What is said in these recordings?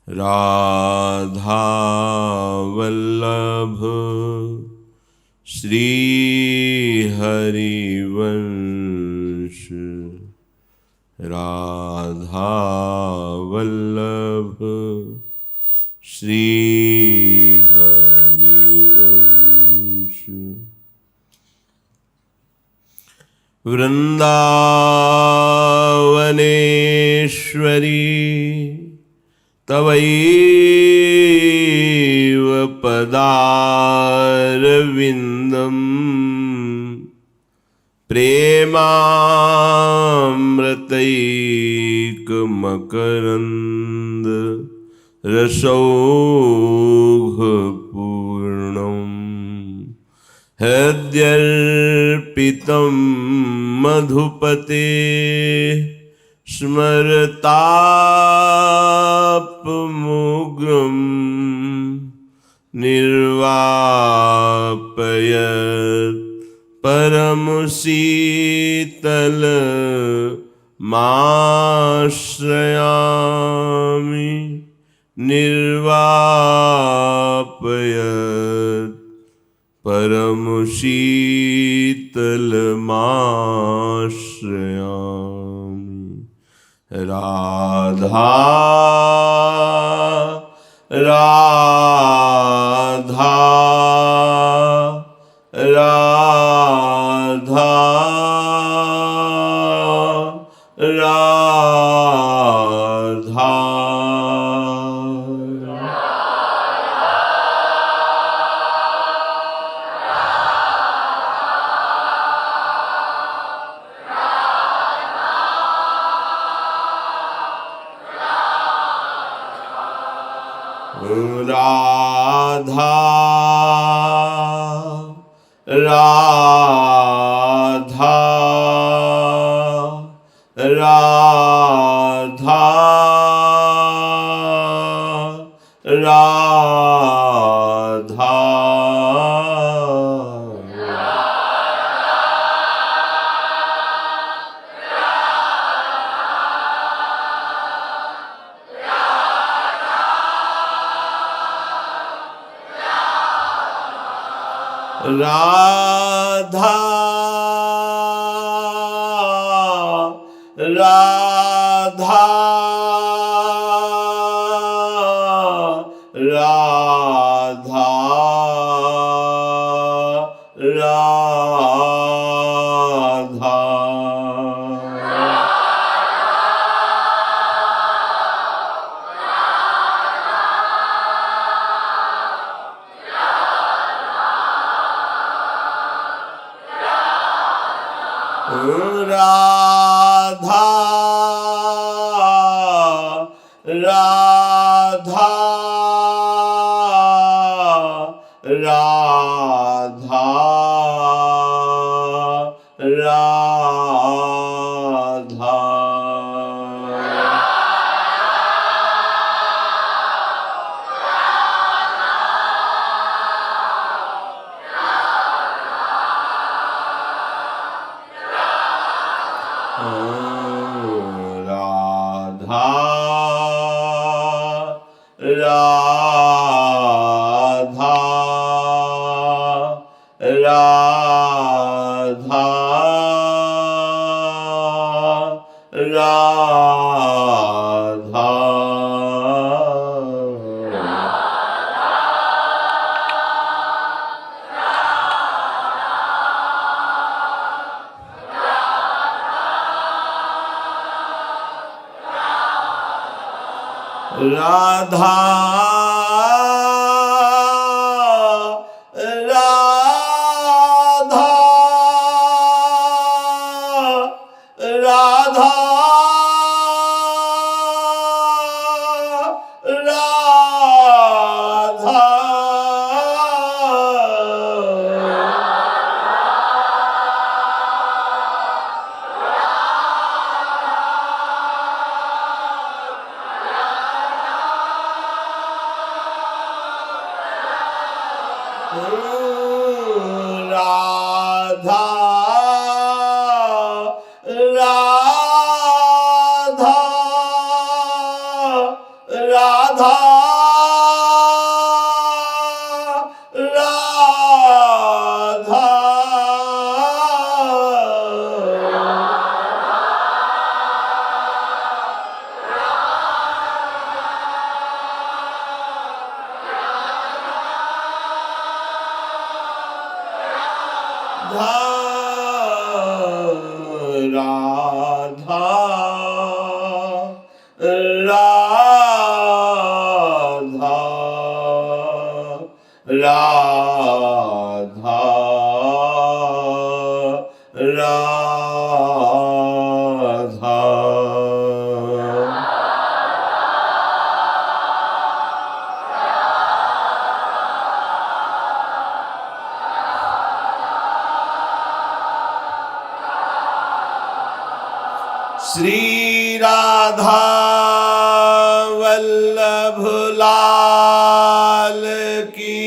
राधा वल्लभ श्री हरिवंश। राधा वल्लभ श्री हरिवंश। वृंदावनेश्वरी तवैव पदारविन्दं प्रेमामृतैकमकरन्द रसौघपूर्णम् हृद्यर्पितं मधुपते स्मरतापमुग्रं निर्वापयत् परमशीतलमाश्रयामि। निर्वापयत् परमशीतलमाश्रयामि। राधा राधा राधा राधा। राधा राधा राधा राधा। राधा राधा राधा राधा। राधा राधा राधा राधा। राधा राधा राधा राधा। राधा राधा राधा राधा। राधा राधा राधा राधा राधा राधा श्री राधा वल्लभ लाल की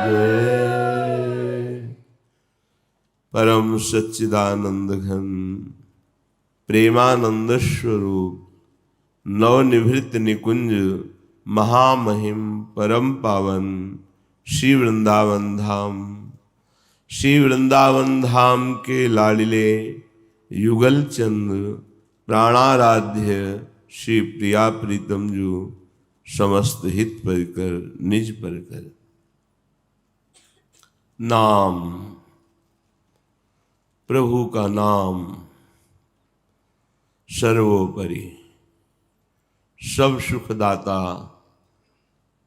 जय। परम सच्चिदानंद घन प्रेमानंद स्वरूप नवनिभृत निकुंज महामहिम परम पावन श्री वृंदावन धाम, श्री वृंदावन धाम के लाडिले युगल चंद प्राणाराध्य श्री प्रिया प्रीतम जो समस्त हित परिकर निज परिकर। नाम, प्रभु का नाम सर्वोपरि, सब सुखदाता,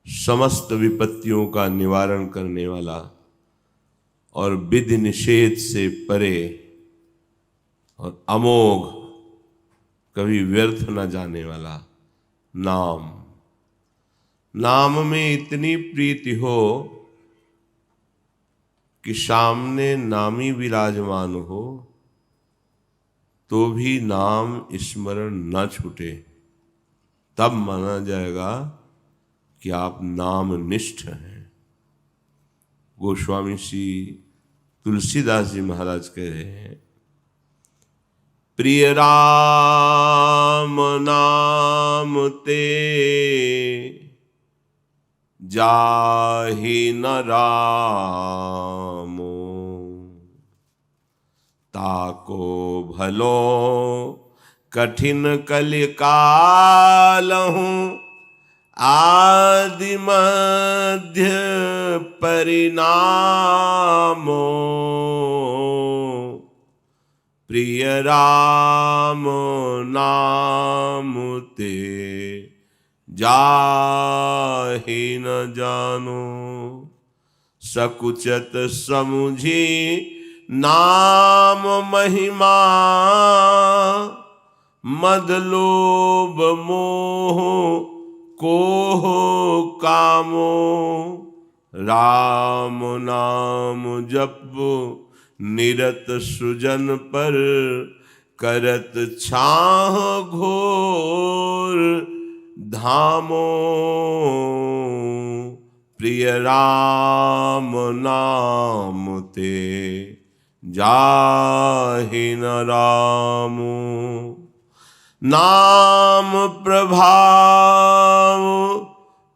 समस्त विपत्तियों का निवारण करने वाला और विधि निषेध से परे और अमोघ, कभी व्यर्थ न जाने वाला नाम। नाम में इतनी प्रीति हो कि सामने नामी विराजमान हो तो भी नाम स्मरण न छूटे, तब माना जाएगा कि आप नामनिष्ठ हैं। गोस्वामी श्री तुलसीदास जी महाराज कह रहे हैं, प्रिय राम नाम ते जाहि न रामो, ताको भलो कठिन कलिकालहु, आदि मध्य परिणामो। प्रिय राम नाम ते जाहि न जानो, सकुचत समुझी नाम महिमा, मद लोभ मोह कोह कामो। राम नाम जप निरत सुजन पर, करत छाह घोर धामो। प्रिय राम नाम ते जाहि न रामो। नाम प्रभाव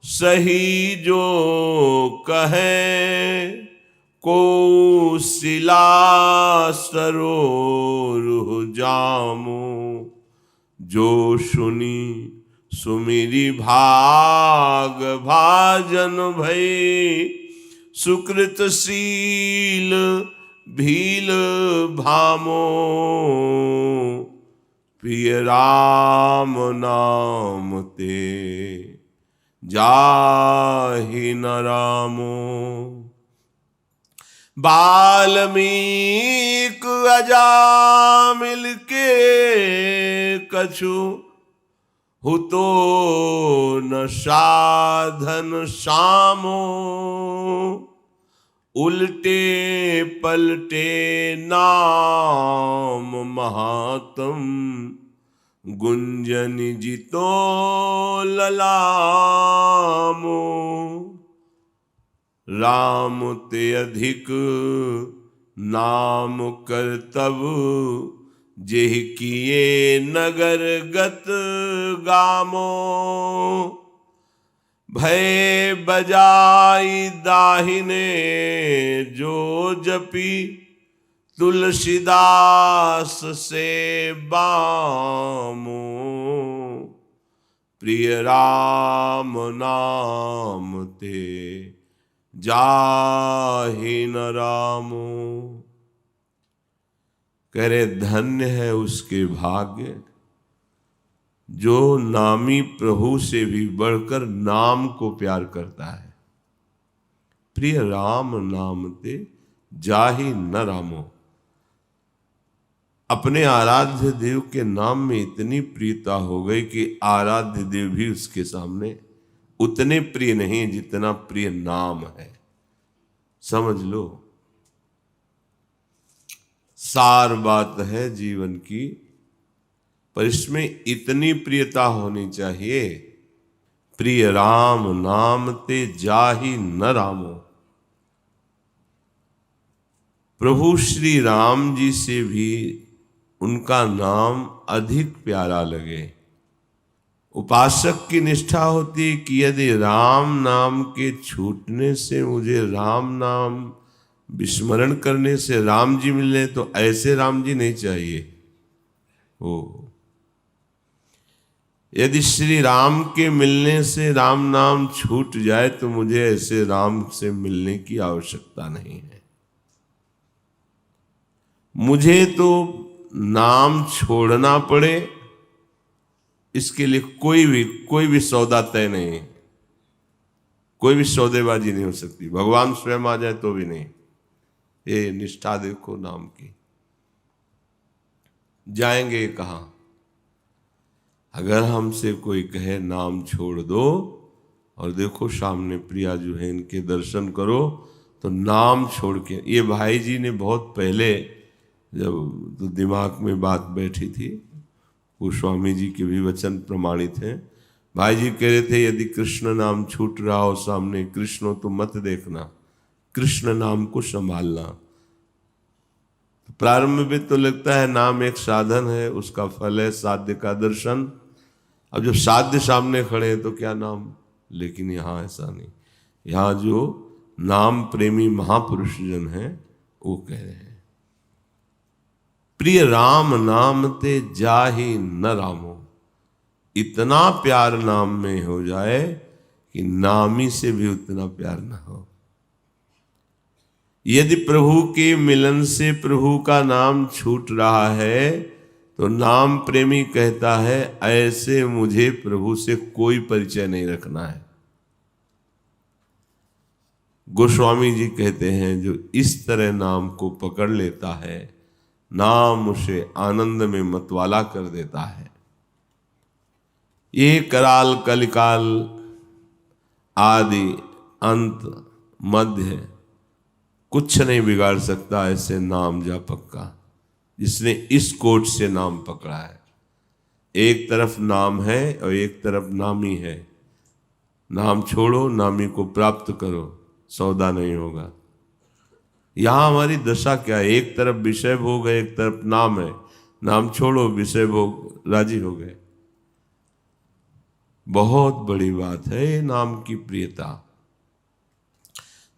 सही जो कहे, कोशिला सरोरुह जामो। जो सुनी सुमिरी भाग भाजन भई, सुकृत शील भील भामो। प्रिय राम नाम ते जाहि न रामो। बाल्मीक अजामिल के कछु, हुतो न साधन सामो। उल्टे पलटे नाम महात्म, गुंजन जितो ललामो। राम ते अधिक नाम करतब, जेहि किए नगर गत गामो, भय बजाई दाहिने जो जपी, तुलसीदास से बामो, प्रिय राम नाम ते जाहि न रामो। कह रहे धन्य है उसके भाग्य जो नामी प्रभु से भी बढ़कर नाम को प्यार करता है। प्रिय राम नाम ते जाहि न रामो। अपने आराध्य देव के नाम में इतनी प्रियता हो गई कि आराध्य देव भी उसके सामने उतने प्रिय नहीं जितना प्रिय नाम है। समझ लो, सार बात है जीवन की, पर इसमें इतनी प्रियता होनी चाहिए। प्रिय राम नाम ते जाहि न रामो। प्रभु श्री राम जी से भी उनका नाम अधिक प्यारा लगे। उपासक की निष्ठा होती है कि यदि राम नाम के छूटने से मुझे राम नाम विस्मरण करने से राम जी मिले तो ऐसे राम जी नहीं चाहिए। ओ यदि श्री राम के मिलने से राम नाम छूट जाए तो मुझे ऐसे राम से मिलने की आवश्यकता नहीं है। मुझे तो नाम छोड़ना पड़े इसके लिए कोई भी सौदा तय नहीं, कोई भी सौदेबाजी नहीं हो सकती। भगवान स्वयं आ जाए तो भी नहीं। ये निष्ठा देखो नाम की। जाएंगे कहाँ? अगर हमसे कोई कहे नाम छोड़ दो और देखो सामने प्रिया जो है इनके दर्शन करो, तो नाम छोड़ के, ये भाई जी ने बहुत पहले जब तो दिमाग में बात बैठी थी, वो स्वामी जी के भी वचन प्रमाणित हैं। भाई जी कह रहे थे यदि कृष्ण नाम छूट रहा हो सामने, कृष्ण तो मत देखना, कृष्ण नाम को संभालना। तो प्रारंभ में तो लगता है नाम एक साधन है, उसका फल है साध्य का दर्शन। अब जब साध्य सामने खड़े हैं तो क्या नाम, लेकिन यहाँ ऐसा नहीं। यहाँ जो नाम प्रेमी महापुरुष जन हैं वो कह रहे हैं प्रिय राम नाम ते जाहि न रामो। इतना प्यार नाम में हो जाए कि नामी से भी उतना प्यार न हो। यदि प्रभु के मिलन से प्रभु का नाम छूट रहा है तो नाम प्रेमी कहता है ऐसे मुझे प्रभु से कोई परिचय नहीं रखना है। गोस्वामी जी कहते हैं जो इस तरह नाम को पकड़ लेता है, नाम उसे आनंद में मतवाला कर देता है। ये कराल कलिकाल आदि अंत मध्य कुछ नहीं बिगाड़ सकता ऐसे नाम जापक का, जिसने इस कोट से नाम पकड़ा है। एक तरफ नाम है और एक तरफ नामी है। नाम छोड़ो, नामी को प्राप्त करो, सौदा नहीं होगा। यहां हमारी दशा क्या है? एक तरफ विषय भोग है, एक तरफ नाम है। नाम छोड़ो, विषय भोग, राजी हो गए। बहुत बड़ी बात है ये नाम की प्रियता।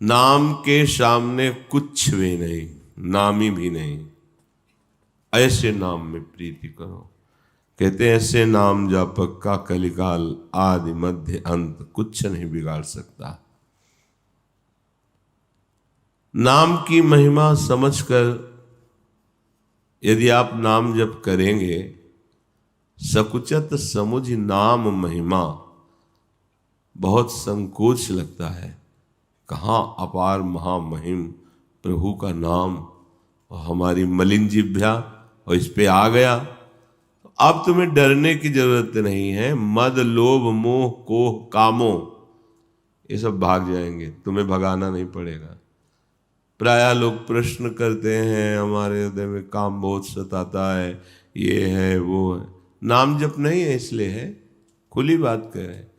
नाम के सामने कुछ भी नहीं, नामी भी नहीं। ऐसे नाम में प्रीति करो। कहते हैं ऐसे नाम जापक का कलिकाल आदि मध्य अंत कुछ नहीं बिगाड़ सकता। नाम की महिमा समझकर यदि आप नाम जप करेंगे, सकुचत समुझ नाम महिमा, बहुत संकोच लगता है। कहाँ अपार महामहिम प्रभु का नाम, और हमारी मलिन जिह्वा और इस पे आ गया। अब तुम्हें डरने की जरूरत नहीं है। मद लोभ मोह कोह कामो ये सब भाग जाएंगे, तुम्हें भगाना नहीं पड़ेगा। प्रायः लोग प्रश्न करते हैं हमारे हृदय में काम बहुत सताता है, ये है वो है। नाम जप नहीं है इसलिए है, खुली बात कह रहे हैं।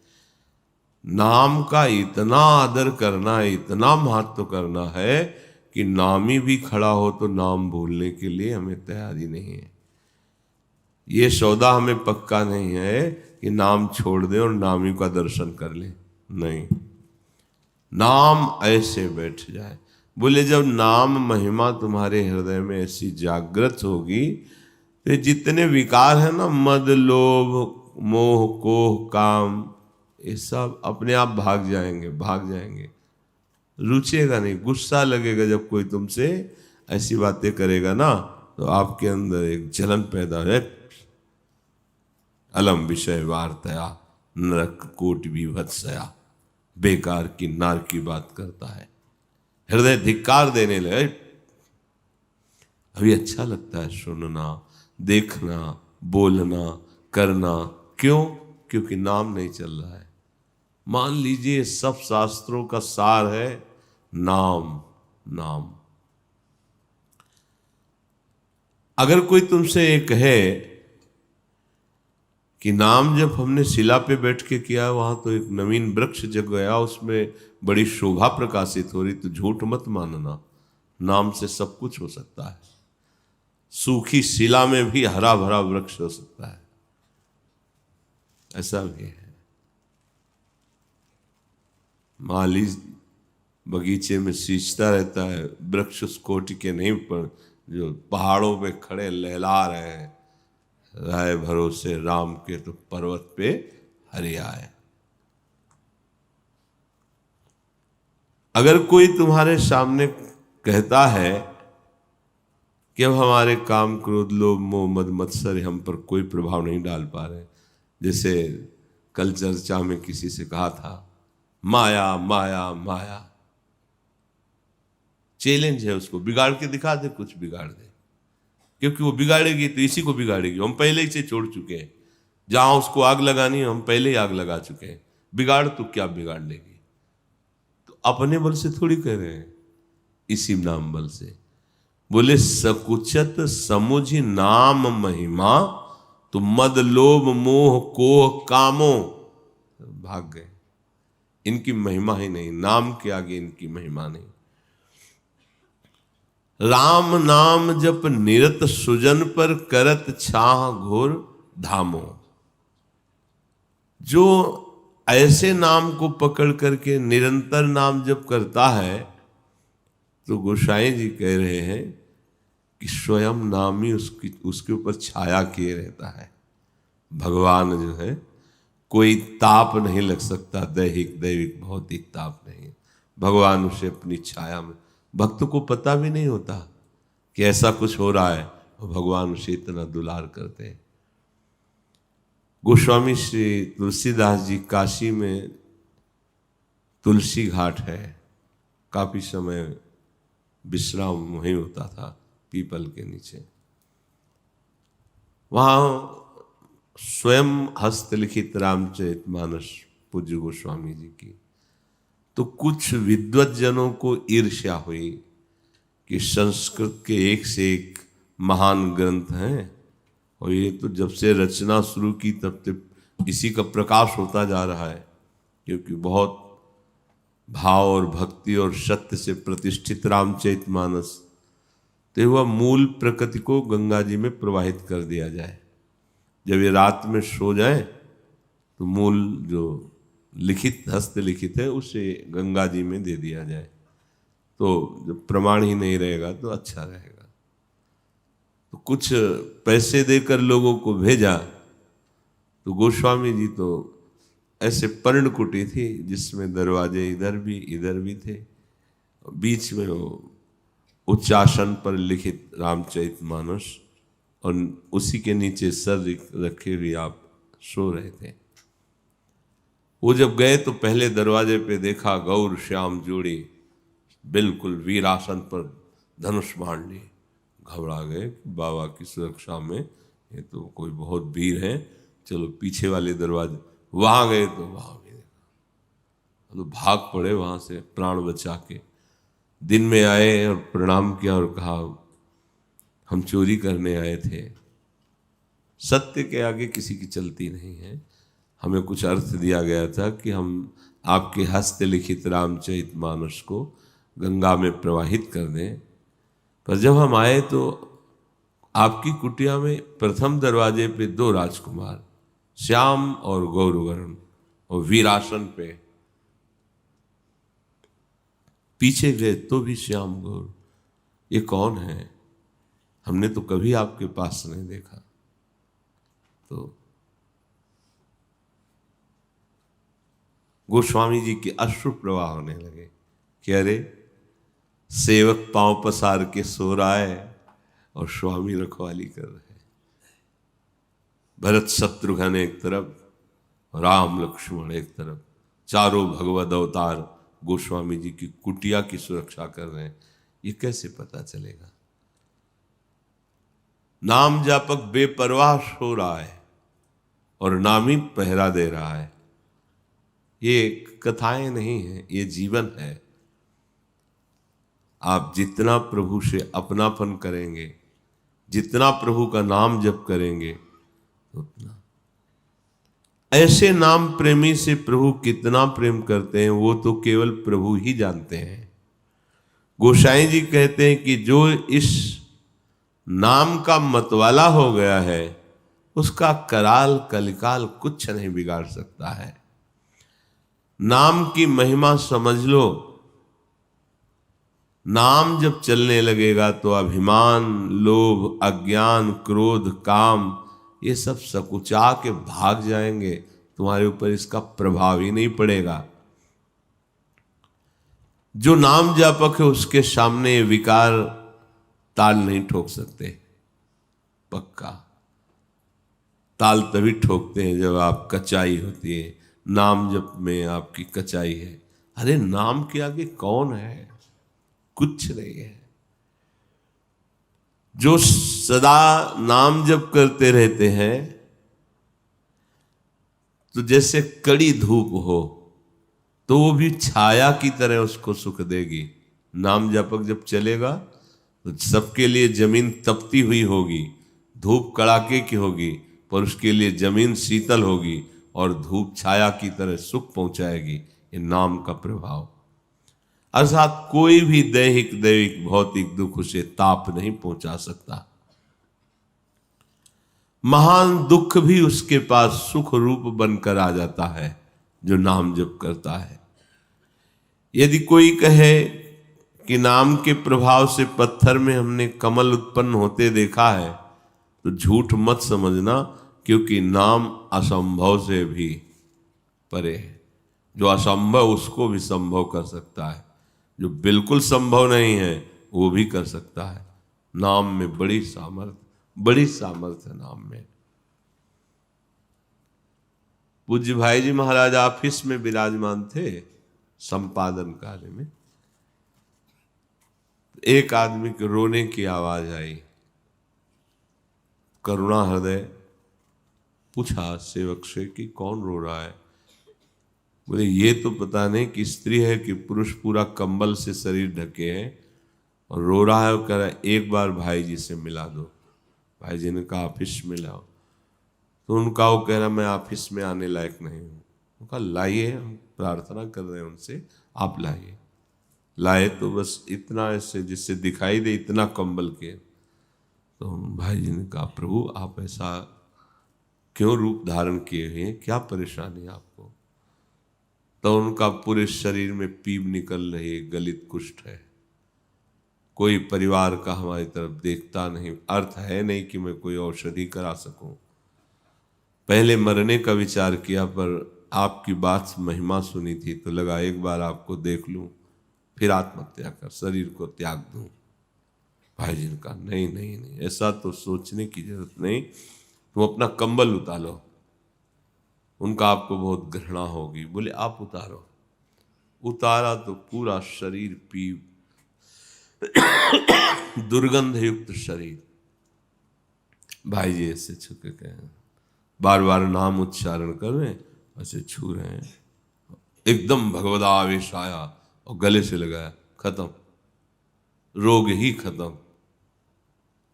नाम का इतना आदर करना, इतना महत्व करना है कि नामी भी खड़ा हो तो नाम भूलने के लिए हमें तैयारी नहीं है। ये सौदा हमें पक्का नहीं है कि नाम छोड़ दें और नाम ही का दर्शन कर लें। नहीं, नाम ऐसे बैठ जाए। बोले जब नाम महिमा तुम्हारे हृदय में ऐसी जागृत होगी तो जितने विकार है ना, मद लोभ मोह कोह काम, ये सब अपने आप भाग जाएंगे, भाग जाएंगे। रुचेगा नहीं, गुस्सा लगेगा जब कोई तुमसे ऐसी बातें करेगा ना, तो आपके अंदर एक जलन पैदा है। अलम विषय वार्तया नरक कोट विभत्सया, बेकार की नार की बात करता है, हृदय धिक्कार देने लगे। अभी अच्छा लगता है सुनना, देखना, बोलना, करना। क्यों? क्योंकि नाम नहीं चल रहा है। मान लीजिए सब शास्त्रों का सार है नाम। नाम अगर कोई तुमसे ये कहे कि नाम जब हमने शिला पे बैठ के किया, वहां तो एक नवीन वृक्ष जग गया, उसमें बड़ी शोभा प्रकाशित हो रही, तो झूठ मत मानना, नाम से सब कुछ हो सकता है। सूखी शिला में भी हरा भरा वृक्ष हो सकता है, ऐसा भी है। माली बगीचे में सींचता रहता है, वृक्ष उस कोटि के नहीं, पर जो पहाड़ों पे खड़े लहला रहे हैं, राय भरोसे राम के तो पर्वत पे हरियाए। अगर कोई तुम्हारे सामने कहता है कि अब हमारे काम क्रोध लोभ मोह मद मत्सर हम पर कोई प्रभाव नहीं डाल पा रहे, जैसे कल चर्चा में किसी से कहा था, माया माया माया, चैलेंज है उसको, बिगाड़ के दिखा दे, कुछ बिगाड़ दे, क्योंकि वो बिगाड़ेगी तो इसी को बिगाड़ेगी। हम पहले ही से छोड़ चुके हैं, जहां उसको आग लगानी है हम पहले ही आग लगा चुके हैं, बिगाड़ तो क्या बिगाड़ लेगी। तो अपने बल से थोड़ी कह रहे हैं, इसी नाम बल से। बोले सकुचत समुझ नाम महिमा, तो मद लोभ मोह कोह कामो, भाग गए। इनकी महिमा ही नहीं, नाम के आगे इनकी महिमा नहीं। राम नाम जप निरत सुजन पर, करत छाह घोर धामो। जो ऐसे नाम को पकड़ करके निरंतर नाम जप करता है, तो गोसाई जी कह रहे हैं कि स्वयं नाम ही उसके ऊपर छाया किए रहता है। भगवान जो है, कोई ताप नहीं लग सकता, दैहिक दैविक भौतिक ताप नहीं, भगवान उसे अपनी छाया में, भक्त को पता भी नहीं होता कि ऐसा कुछ हो रहा है, और भगवान उसे इतना दुलार करते हैं। गोस्वामी श्री तुलसीदास जी काशी में तुलसी घाट है, काफी समय विश्राम वहीं होता था पीपल के नीचे। वहां स्वयं हस्तलिखित रामचरितमानस पूज्य गोस्वामी जी की, तो कुछ विद्वत जनों को ईर्ष्या हुई कि संस्कृत के एक से एक महान ग्रंथ हैं, और ये तो जब से रचना शुरू की तब तक इसी का प्रकाश होता जा रहा है, क्योंकि बहुत भाव और भक्ति और सत्य से प्रतिष्ठित रामचरितमानस, तो वह मूल प्रकृति को गंगा जी में प्रवाहित कर दिया जाए। जब ये रात में सो जाए तो मूल जो लिखित हस्तलिखित है उसे गंगा जी में दे दिया जाए, तो जब प्रमाण ही नहीं रहेगा तो अच्छा रहेगा। तो कुछ पैसे देकर लोगों को भेजा, तो गोस्वामी जी तो ऐसे पर्णकुटी थी जिसमें दरवाजे इधर भी थे, बीच में वो उच्चासन पर लिखित रामचरितमानस, और उसी के नीचे सर रखे हुए आप सो रहे थे। वो जब गए तो पहले दरवाजे पे देखा गौर श्याम जोड़ी बिल्कुल वीरासन पर धनुष बाण लिए, घबरा गए, बाबा की सुरक्षा में ये तो कोई बहुत वीर है, चलो पीछे वाले दरवाजे। वहां गए तो वहां भी देखा, तो भाग पड़े वहां से प्राण बचा के। दिन में आए और प्रणाम किया और कहा हम चोरी करने आए थे। सत्य के आगे किसी की चलती नहीं है। हमें कुछ अर्थ दिया गया था कि हम आपके हस्तलिखित रामचरितमानस को गंगा में प्रवाहित कर दें, पर जब हम आए तो आपकी कुटिया में प्रथम दरवाजे पे 2 राजकुमार, श्याम और गौरवर्ण, और वीरासन पे। पीछे गए तो भी श्याम गौर। ये कौन है? हमने तो कभी आपके पास नहीं देखा। तो गोस्वामी जी के अश्रु प्रवाह होने लगे कि अरे, सेवक पांव पसार के सो रहा है और स्वामी रखवाली कर रहे हैं। भरत शत्रुघ्न एक तरफ, राम लक्ष्मण एक तरफ, चारों भगवद अवतार गोस्वामी जी की कुटिया की सुरक्षा कर रहे हैं। ये कैसे पता चलेगा? नाम जापक बेपरवाह सो रहा है और नामी पहरा दे रहा है। ये कथाएं नहीं है, ये जीवन है। आप जितना प्रभु से अपनापन करेंगे, जितना प्रभु का नाम जप करेंगे, उतना। ऐसे नाम प्रेमी से प्रभु कितना प्रेम करते हैं वो तो केवल प्रभु ही जानते हैं। गोसाई जी कहते हैं कि जो इस नाम का मतवाला हो गया है उसका कराल कलिकाल कुछ नहीं बिगाड़ सकता है। नाम की महिमा समझ लो। नाम जब चलने लगेगा तो अभिमान, लोभ, अज्ञान, क्रोध, काम, ये सब सकुचा के भाग जाएंगे। तुम्हारे ऊपर इसका प्रभाव ही नहीं पड़ेगा। जो नाम जापक है उसके सामने विकार ताल नहीं ठोक सकते। पक्का ताल तभी ठोकते हैं जब आप कचाई होती है। नाम जप में आपकी कचाई है। अरे नाम के आगे कौन है? कुछ नहीं है। जो सदा नाम जप करते रहते हैं तो जैसे कड़ी धूप हो तो वो भी छाया की तरह उसको सुख देगी। नाम जपक जब चलेगा तो सबके लिए जमीन तपती हुई होगी, धूप कड़ाके की होगी, पर उसके लिए जमीन शीतल होगी और धूप छाया की तरह सुख पहुंचाएगी। ये नाम का प्रभाव। अर्थात कोई भी दैहिक भौतिक दुख उसे ताप नहीं पहुंचा सकता। महान दुख भी उसके पास सुख रूप बनकर आ जाता है जो नाम जप करता है। यदि कोई कहे कि नाम के प्रभाव से पत्थर में हमने कमल उत्पन्न होते देखा है, तो झूठ मत समझना, क्योंकि नाम असंभव से भी परे है। जो असंभव उसको भी संभव कर सकता है, जो बिल्कुल संभव नहीं है वो भी कर सकता है। नाम में बड़ी सामर्थ्य नाम में। पूज्य भाई जी महाराज ऑफिस में विराजमान थे संपादन कार्य में। एक आदमी के रोने की आवाज आई। करुणा हृदय पूछा सेवक से कि कौन रो रहा है। बोले ये तो पता नहीं कि स्त्री है कि पुरुष, पूरा कंबल से शरीर ढके हैं और रो रहा है। और कह रहा है एक बार भाई जी से मिला दो। भाई जी ने कहा ऑफिस में लाओ। तो उनका वो कह रहा मैं ऑफिस में आने लायक नहीं हूँ। उनका लाइए, हम प्रार्थना कर रहे हैं उनसे, आप लाइए। लाए तो बस इतना ऐसे जिससे दिखाई दे इतना कंबल के। तो भाई जी ने कहा प्रभु आप ऐसा क्यों रूप धारण किए हुए हैं, क्या परेशानी आपको? तो उनका पूरे शरीर में पीप निकल रही है, गलित कुष्ठ है। कोई परिवार का हमारी तरफ देखता नहीं। अर्थ है नहीं कि मैं कोई औषधि करा सकूं। पहले मरने का विचार किया, पर आपकी बात महिमा सुनी थी तो लगा एक बार आपको देख लूं, फिर आत्महत्या कर शरीर को त्याग दूं। भाई जी ने कहा नहीं नहीं नहीं, ऐसा तो सोचने की जरूरत नहीं, तुम अपना कंबल उतारो। उनका आपको बहुत घृणा होगी। बोले आप उतारो। उतारा तो पूरा शरीर पीप, दुर्गंध युक्त शरीर। भाई जी ऐसे छुके कहे, बार बार नाम उच्चारण कर रहे हैं, ऐसे छू रहे हैं। एकदम भगवदा आवेश आया और गले से लगाया, खत्म, रोग ही खत्म।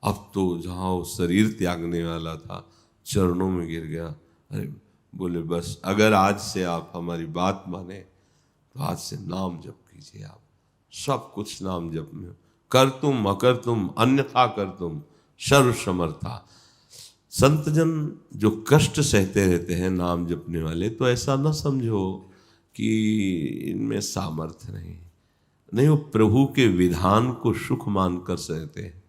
अब तो जहां वो शरीर त्यागने वाला था चरणों में गिर गया। अरे बोले बस अगर आज से आप हमारी बात माने तो आज से नाम जप कीजिए। आप सब कुछ नाम जप में, कर तुम अकर तुम अन्यथा कर तुम, सर्वसमर्था। संतजन जो कष्ट सहते रहते हैं नाम जपने वाले, तो ऐसा न समझो कि इनमें सामर्थ्य नहीं, वो प्रभु के विधान को सुख मानकर सहते हैं।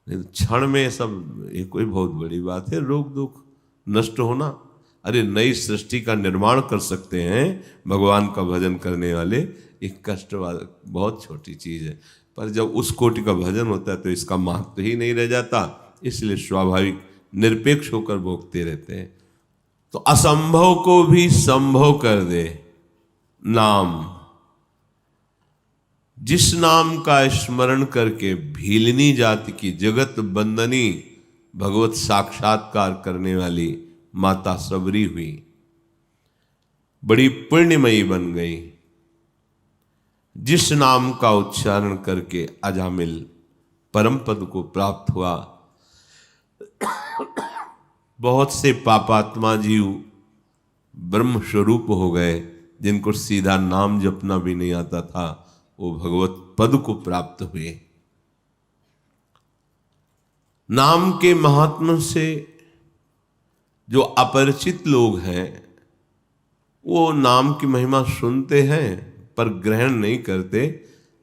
नहीं तो क्षण में सब, ये कोई बहुत बड़ी बात है रोग दुख नष्ट होना? अरे नई सृष्टि का निर्माण कर सकते हैं भगवान का भजन करने वाले। एक कष्ट बहुत छोटी चीज है, पर जब उस कोटि का भजन होता है तो इसका महत्व ही नहीं रह जाता, इसलिए स्वाभाविक निरपेक्ष होकर भोगते रहते हैं। तो असंभव को भी संभव कर दे नाम। जिस नाम का स्मरण करके भीलनी जाति की जगत बंदनी भगवत साक्षात्कार करने वाली माता सबरी हुई, बड़ी पुण्यमयी बन गई। जिस नाम का उच्चारण करके अजामिल परम पद को प्राप्त हुआ, बहुत से पापात्मा जीव ब्रह्म स्वरूप हो गए, जिनको सीधा नाम जपना भी नहीं आता था, वो भगवत पद को प्राप्त हुए। नाम के महात्मा से जो अपरिचित लोग हैं, वो नाम की महिमा सुनते हैं पर ग्रहण नहीं करते।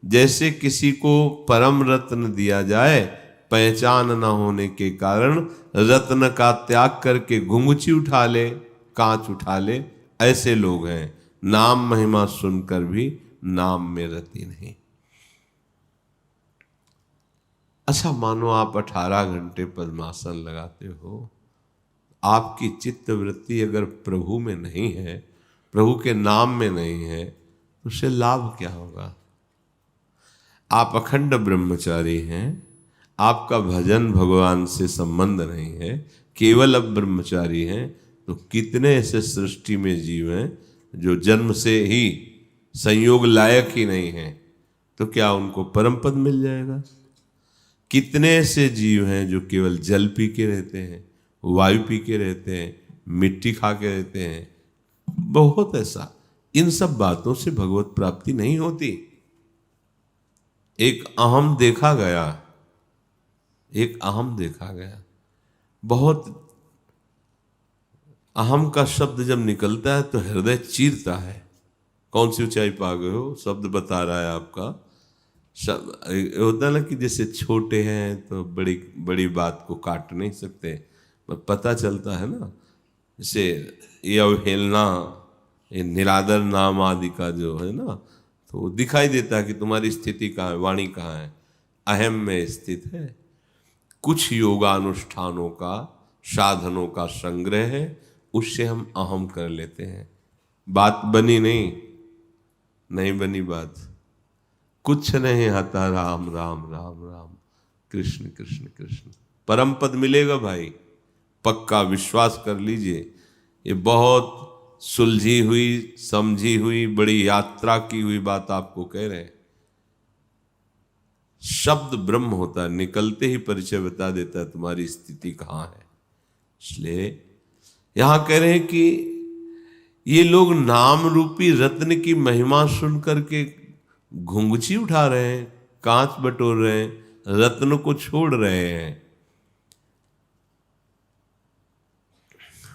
जैसे किसी को परम रत्न दिया जाए, पहचान न होने के कारण रत्न का त्याग करके घुंघची उठा ले, कांच उठा ले, ऐसे लोग हैं। नाम महिमा सुनकर भी नाम में रति नहीं। अच्छा, मानो आप 18 घंटे पद्मासन लगाते हो, आपकी चित्त वृत्ति अगर प्रभु में नहीं है, प्रभु के नाम में नहीं है, तो उससे लाभ क्या होगा? आप अखंड ब्रह्मचारी हैं, आपका भजन भगवान से संबंध नहीं है, केवल अब ब्रह्मचारी हैं, तो कितने ऐसे सृष्टि में जीव हैं जो जन्म से ही संयोग लायक ही नहीं है, तो क्या उनको परम पद मिल जाएगा? कितने ऐसे जीव हैं जो केवल जल पी के रहते हैं, वायु पी के रहते हैं, मिट्टी खा के रहते हैं, बहुत ऐसा। इन सब बातों से भगवत प्राप्ति नहीं होती। एक अहम देखा गया, एक अहम देखा गया। बहुत अहम का शब्द जब निकलता है तो हृदय चीरता है। कौन सी ऊंचाई पा गए हो, शब्द बता रहा है आपका। होता है ना कि जैसे छोटे हैं तो बड़ी बड़ी बात को काट नहीं सकते, पर पता चलता है ना। जैसे ये अवहेलना, ये निरादर नाम आदि का जो है ना, तो दिखाई देता है कि तुम्हारी स्थिति कहाँ है, वाणी कहाँ है, अहम में स्थित है। कुछ योगानुष्ठानों का, साधनों का संग्रह है, उससे हम अहम कर लेते हैं। बात बनी नहीं बनी बात। कुछ नहीं आता, राम राम राम राम, कृष्ण कृष्ण कृष्ण, परम पद मिलेगा भाई, पक्का विश्वास कर लीजिए। ये बहुत सुलझी हुई, समझी हुई, बड़ी यात्रा की हुई बात आपको कह रहे हैं। शब्द ब्रह्म होता है, निकलते ही परिचय बता देता है तुम्हारी स्थिति कहाँ है। इसलिए यहां कह रहे हैं कि ये लोग नाम रूपी रत्न की महिमा सुन करके घुंघची उठा रहे हैं, कांच बटोर रहे हैं, रत्न को छोड़ रहे हैं।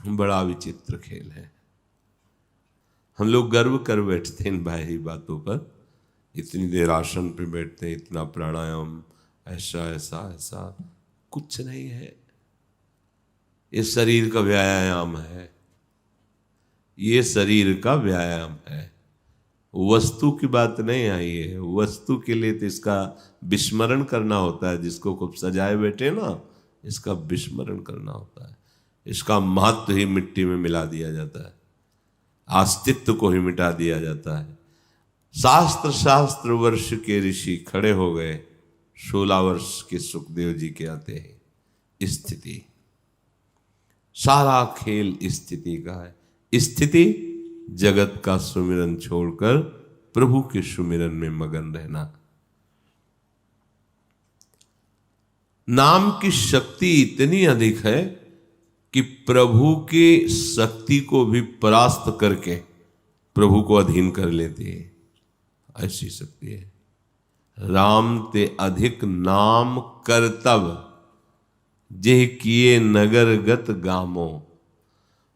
बड़ा विचित्र खेल है। हम लोग गर्व कर बैठते हैं इन बाहरी बातों पर, इतनी देर आसन पे बैठते हैं, इतना प्राणायाम, ऐसा ऐसा ऐसा, कुछ नहीं है। ये शरीर का व्यायाम है, ये शरीर का व्यायाम है, वस्तु की बात नहीं आई है। वस्तु के लिए तो इसका विस्मरण करना होता है, जिसको खूब सजाए बैठे ना, इसका विस्मरण करना होता है। इसका महत्व ही मिट्टी में मिला दिया जाता है, अस्तित्व को ही मिटा दिया जाता है। शास्त्र वर्ष के ऋषि खड़े हो गए, 16 वर्ष के सुखदेव जी के आते हैं। स्थिति, सारा खेल स्थिति का है। स्थिति जगत का सुमिरन छोड़कर प्रभु के सुमिरन में मगन रहना। नाम की शक्ति इतनी अधिक है कि प्रभु की शक्ति को भी परास्त करके प्रभु को अधीन कर लेती है, ऐसी शक्ति है। राम ते अधिक नाम करतब, जेह किए नगरगत गामो।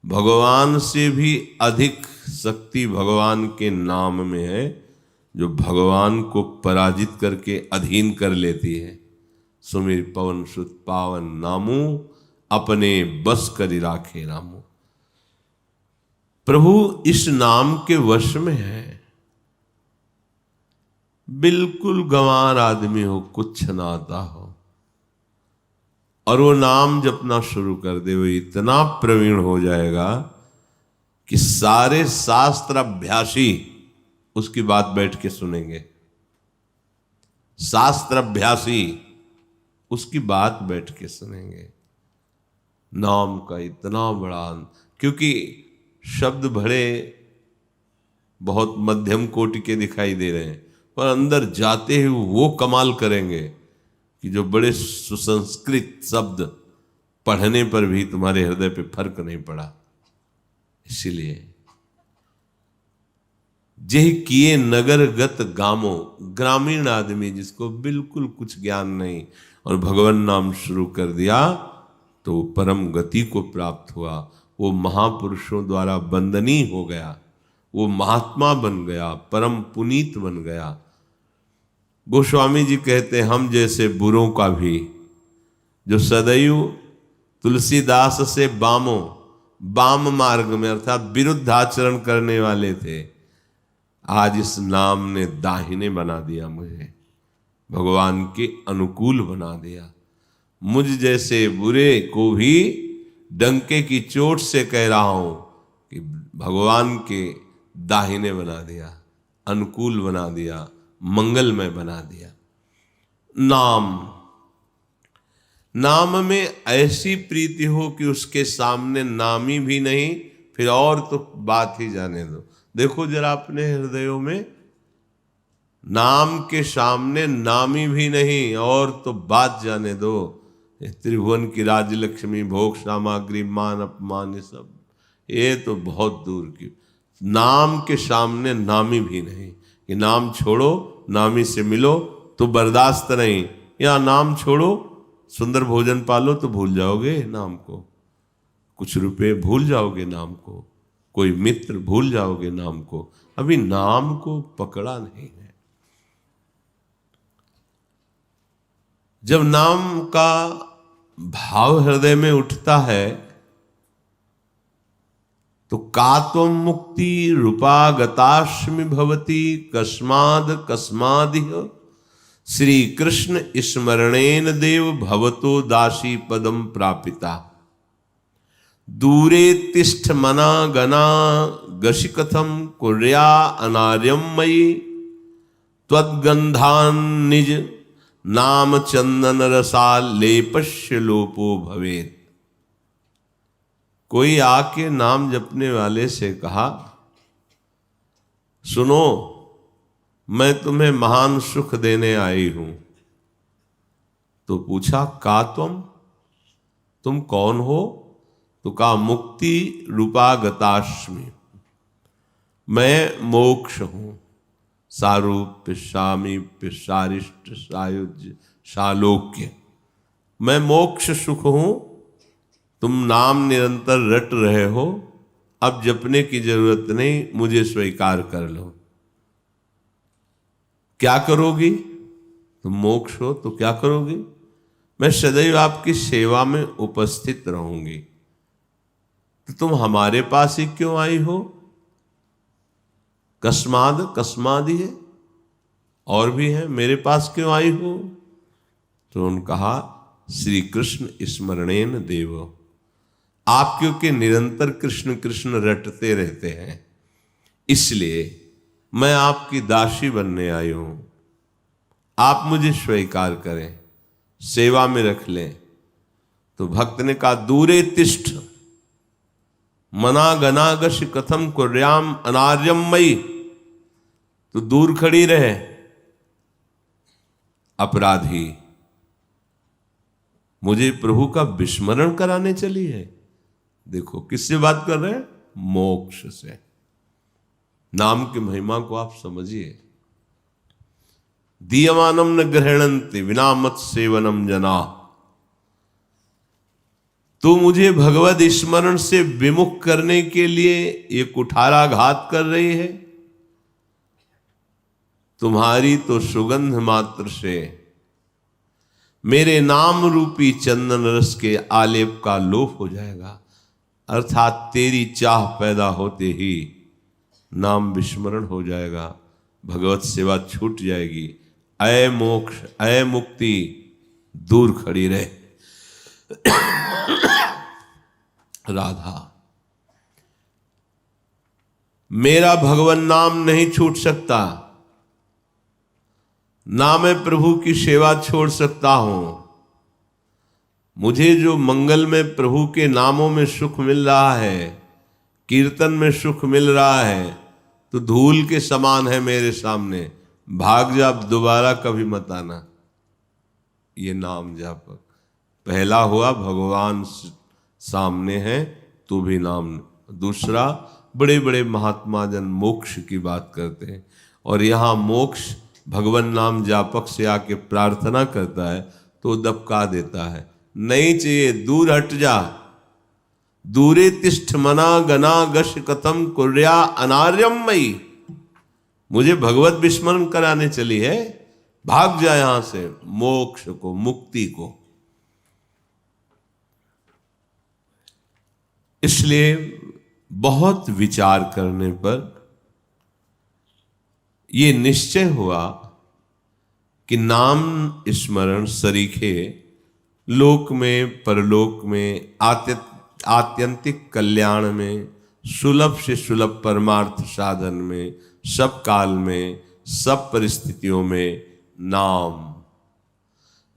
भगवान से भी अधिक शक्ति भगवान के नाम में है, जो भगवान को पराजित करके अधीन कर लेती है। सुमिर पवन सुत पावन नामू, अपने बस करी राखे रामू। प्रभु इस नाम के वश में है। बिल्कुल गंवार आदमी हो, कुछ ना आता हो, और वो नाम जपना शुरू कर दे, वो इतना प्रवीण हो जाएगा कि सारे शास्त्र अभ्यासी उसकी बात बैठ के सुनेंगे। शास्त्र अभ्यासी उसकी बात बैठ के सुनेंगे। नाम का इतना बड़ा, क्योंकि शब्द बड़े बहुत मध्यम कोटि के दिखाई दे रहे हैं, पर अंदर जाते ही वो कमाल करेंगे कि जो बड़े सुसंस्कृत शब्द पढ़ने पर भी तुम्हारे हृदय पे फर्क नहीं पड़ा। इसीलिए जेह किए नगरगत गामो, ग्रामीण आदमी जिसको बिल्कुल कुछ ज्ञान नहीं और भगवान नाम शुरू कर दिया तो परम गति को प्राप्त हुआ। वो महापुरुषों द्वारा वंदनीय हो गया, वो महात्मा बन गया, परम पुनीत बन गया। गोस्वामी जी कहते हैं, हम जैसे बुरों का भी, जो सदैव तुलसीदास से वाम मार्ग में अर्थात विरुद्ध आचरण करने वाले थे, आज इस नाम ने दाहिने बना दिया, मुझे भगवान के अनुकूल बना दिया। मुझ जैसे बुरे को भी डंके की चोट से कह रहा हूं कि भगवान के दाहिने बना दिया, अनुकूल बना दिया, मंगलमय बना दिया। नाम में ऐसी प्रीति हो कि उसके सामने नामी भी नहीं, फिर और तो बात ही जाने दो। देखो जरा अपने हृदयों में, नाम के सामने नामी भी नहीं और तो बात जाने दो। त्रिभुवन की राजलक्ष्मी, भोग सामग्री, मान अपमान, ये सब ये तो बहुत दूर की। नाम के सामने नामी भी नहीं, कि नाम छोड़ो नामी से मिलो तो बर्दाश्त नहीं, या नाम छोड़ो सुंदर भोजन पालो तो भूल जाओगे नाम को, कुछ रुपए भूल जाओगे नाम को, कोई मित्र भूल जाओगे नाम को, अभी नाम को पकड़ा नहीं है। जब नाम का भाव हृदय में उठता है तो कात्वं मुक्ति रूपागताश्मि भवति कस्माद कस्मादिह श्री कृष्ण स्मरणेन देव भवतो दासी पदम प्रापिता। दूरे तिष्ठ मना गना गशि कथम कुर्या अनार्यम मयि त्वद्गंधान निज नाम चंदन रसा लेपश्य लोपो भवेत। कोई आके नाम जपने वाले से कहा, सुनो मैं तुम्हें महान सुख देने आई हूं। तो पूछा का तुम कौन हो? तो कहा मुक्ति रूपागताश्मि, मैं मोक्ष हूं। सारूप्य सामीप्य सारिष्ट सायुज्य सालोक्य, मैं मोक्ष सुख हूं। तुम नाम निरंतर रट रहे हो, अब जपने की जरूरत नहीं, मुझे स्वीकार कर लो। क्या करोगी? तुम मोक्ष हो तो क्या करोगी? मैं सदैव आपकी सेवा में उपस्थित रहूंगी। तो तुम हमारे पास ही क्यों आई हो? कस्माद कस्मादि है, और भी है, मेरे पास क्यों आई हो? तो उन्होंने कहा श्री कृष्ण स्मरणेन देव, आप क्योंकि निरंतर कृष्ण कृष्ण रटते रहते हैं, इसलिए मैं आपकी दासी बनने आई हूं। आप मुझे स्वीकार करें, सेवा में रख लें। तो भक्त ने कहा दूरे तिष्ठ मना गनागश कथम कुर्याम अनार्यम मयि, तो दूर खड़ी रहे अपराधी, मुझे प्रभु का विस्मरण कराने चली है। देखो किससे बात कर रहे हैं? मोक्ष से। नाम की महिमा को आप समझिए। दीयमानम न ग्रहणन्ति विना मत सेवनम जना, तू मुझे भगवत स्मरण से विमुख करने के लिए ये कुठाराघात कर रही है। तुम्हारी तो सुगंध मात्र से मेरे नाम रूपी चंदन रस के आलेप का लोप हो जाएगा। अर्थात तेरी चाह पैदा होते ही नाम विस्मरण हो जाएगा, भगवत सेवा छूट जाएगी। अय मोक्ष अय मुक्ति दूर खड़ी रहे। राधा, मेरा भगवान नाम नहीं छूट सकता, ना मैं प्रभु की सेवा छोड़ सकता हूं। मुझे जो मंगल में प्रभु के नामों में सुख मिल रहा है, कीर्तन में सुख मिल रहा है, तो धूल के समान है मेरे सामने। भाग जा, दोबारा कभी मत आना। ये नाम जापक पहला हुआ, भगवान सामने है तो भी नाम। दूसरा, बड़े बड़े महात्मा जन मोक्ष की बात करते हैं, और यहाँ मोक्ष भगवान नाम जापक से आके प्रार्थना करता है तो दबका देता है, नहीं चाहिए, दूर हट जा। दूरे तिष्ठ मना गना गश कथम कुर्या अनार्यम मई। मुझे भगवत विस्मरण कराने चली है, भाग जा यहां से, मोक्ष को, मुक्ति को। इसलिए बहुत विचार करने पर ये निश्चय हुआ कि नाम स्मरण सरीखे लोक में, परलोक में, आत्यंतिक कल्याण में, सुलभ से सुलभ परमार्थ साधन में, सब काल में, सब परिस्थितियों में नाम,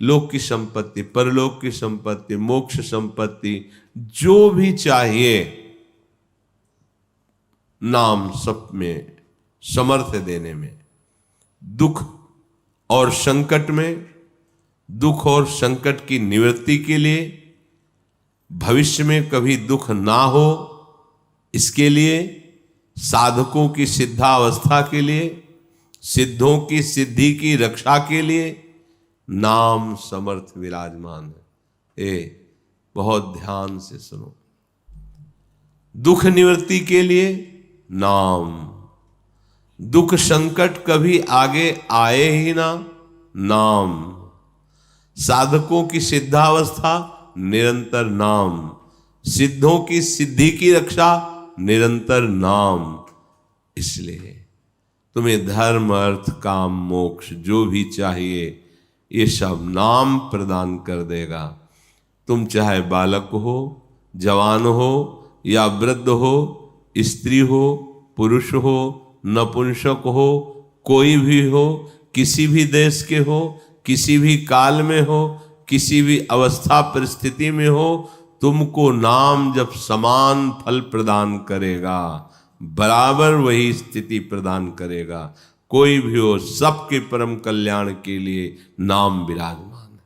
लोक की संपत्ति, परलोक की संपत्ति, मोक्ष संपत्ति, जो भी चाहिए नाम सब में समर्थ देने में। दुख और संकट में, दुख और संकट की निवृत्ति के लिए, भविष्य में कभी दुख ना हो इसके लिए, साधकों की सिद्धावस्था के लिए, सिद्धों की सिद्धि की रक्षा के लिए नाम समर्थ विराजमान है। बहुत ध्यान से सुनो। दुख निवृत्ति के लिए नाम, दुख संकट कभी आगे आए ही ना, नाम, साधकों की सिद्धावस्था निरंतर नाम, सिद्धों की सिद्धि की रक्षा निरंतर नाम। इसलिए तुम्हें धर्म अर्थ काम मोक्ष जो भी चाहिए ये सब नाम प्रदान कर देगा। तुम चाहे बालक हो, जवान हो या वृद्ध हो, स्त्री हो, पुरुष हो, नपुंसक हो, कोई भी हो, किसी भी देश के हो, किसी भी काल में हो, किसी भी अवस्था परिस्थिति में हो, तुमको नाम जब समान फल प्रदान करेगा, बराबर वही स्थिति प्रदान करेगा। कोई भी हो, सबके परम कल्याण के लिए नाम विराजमान है।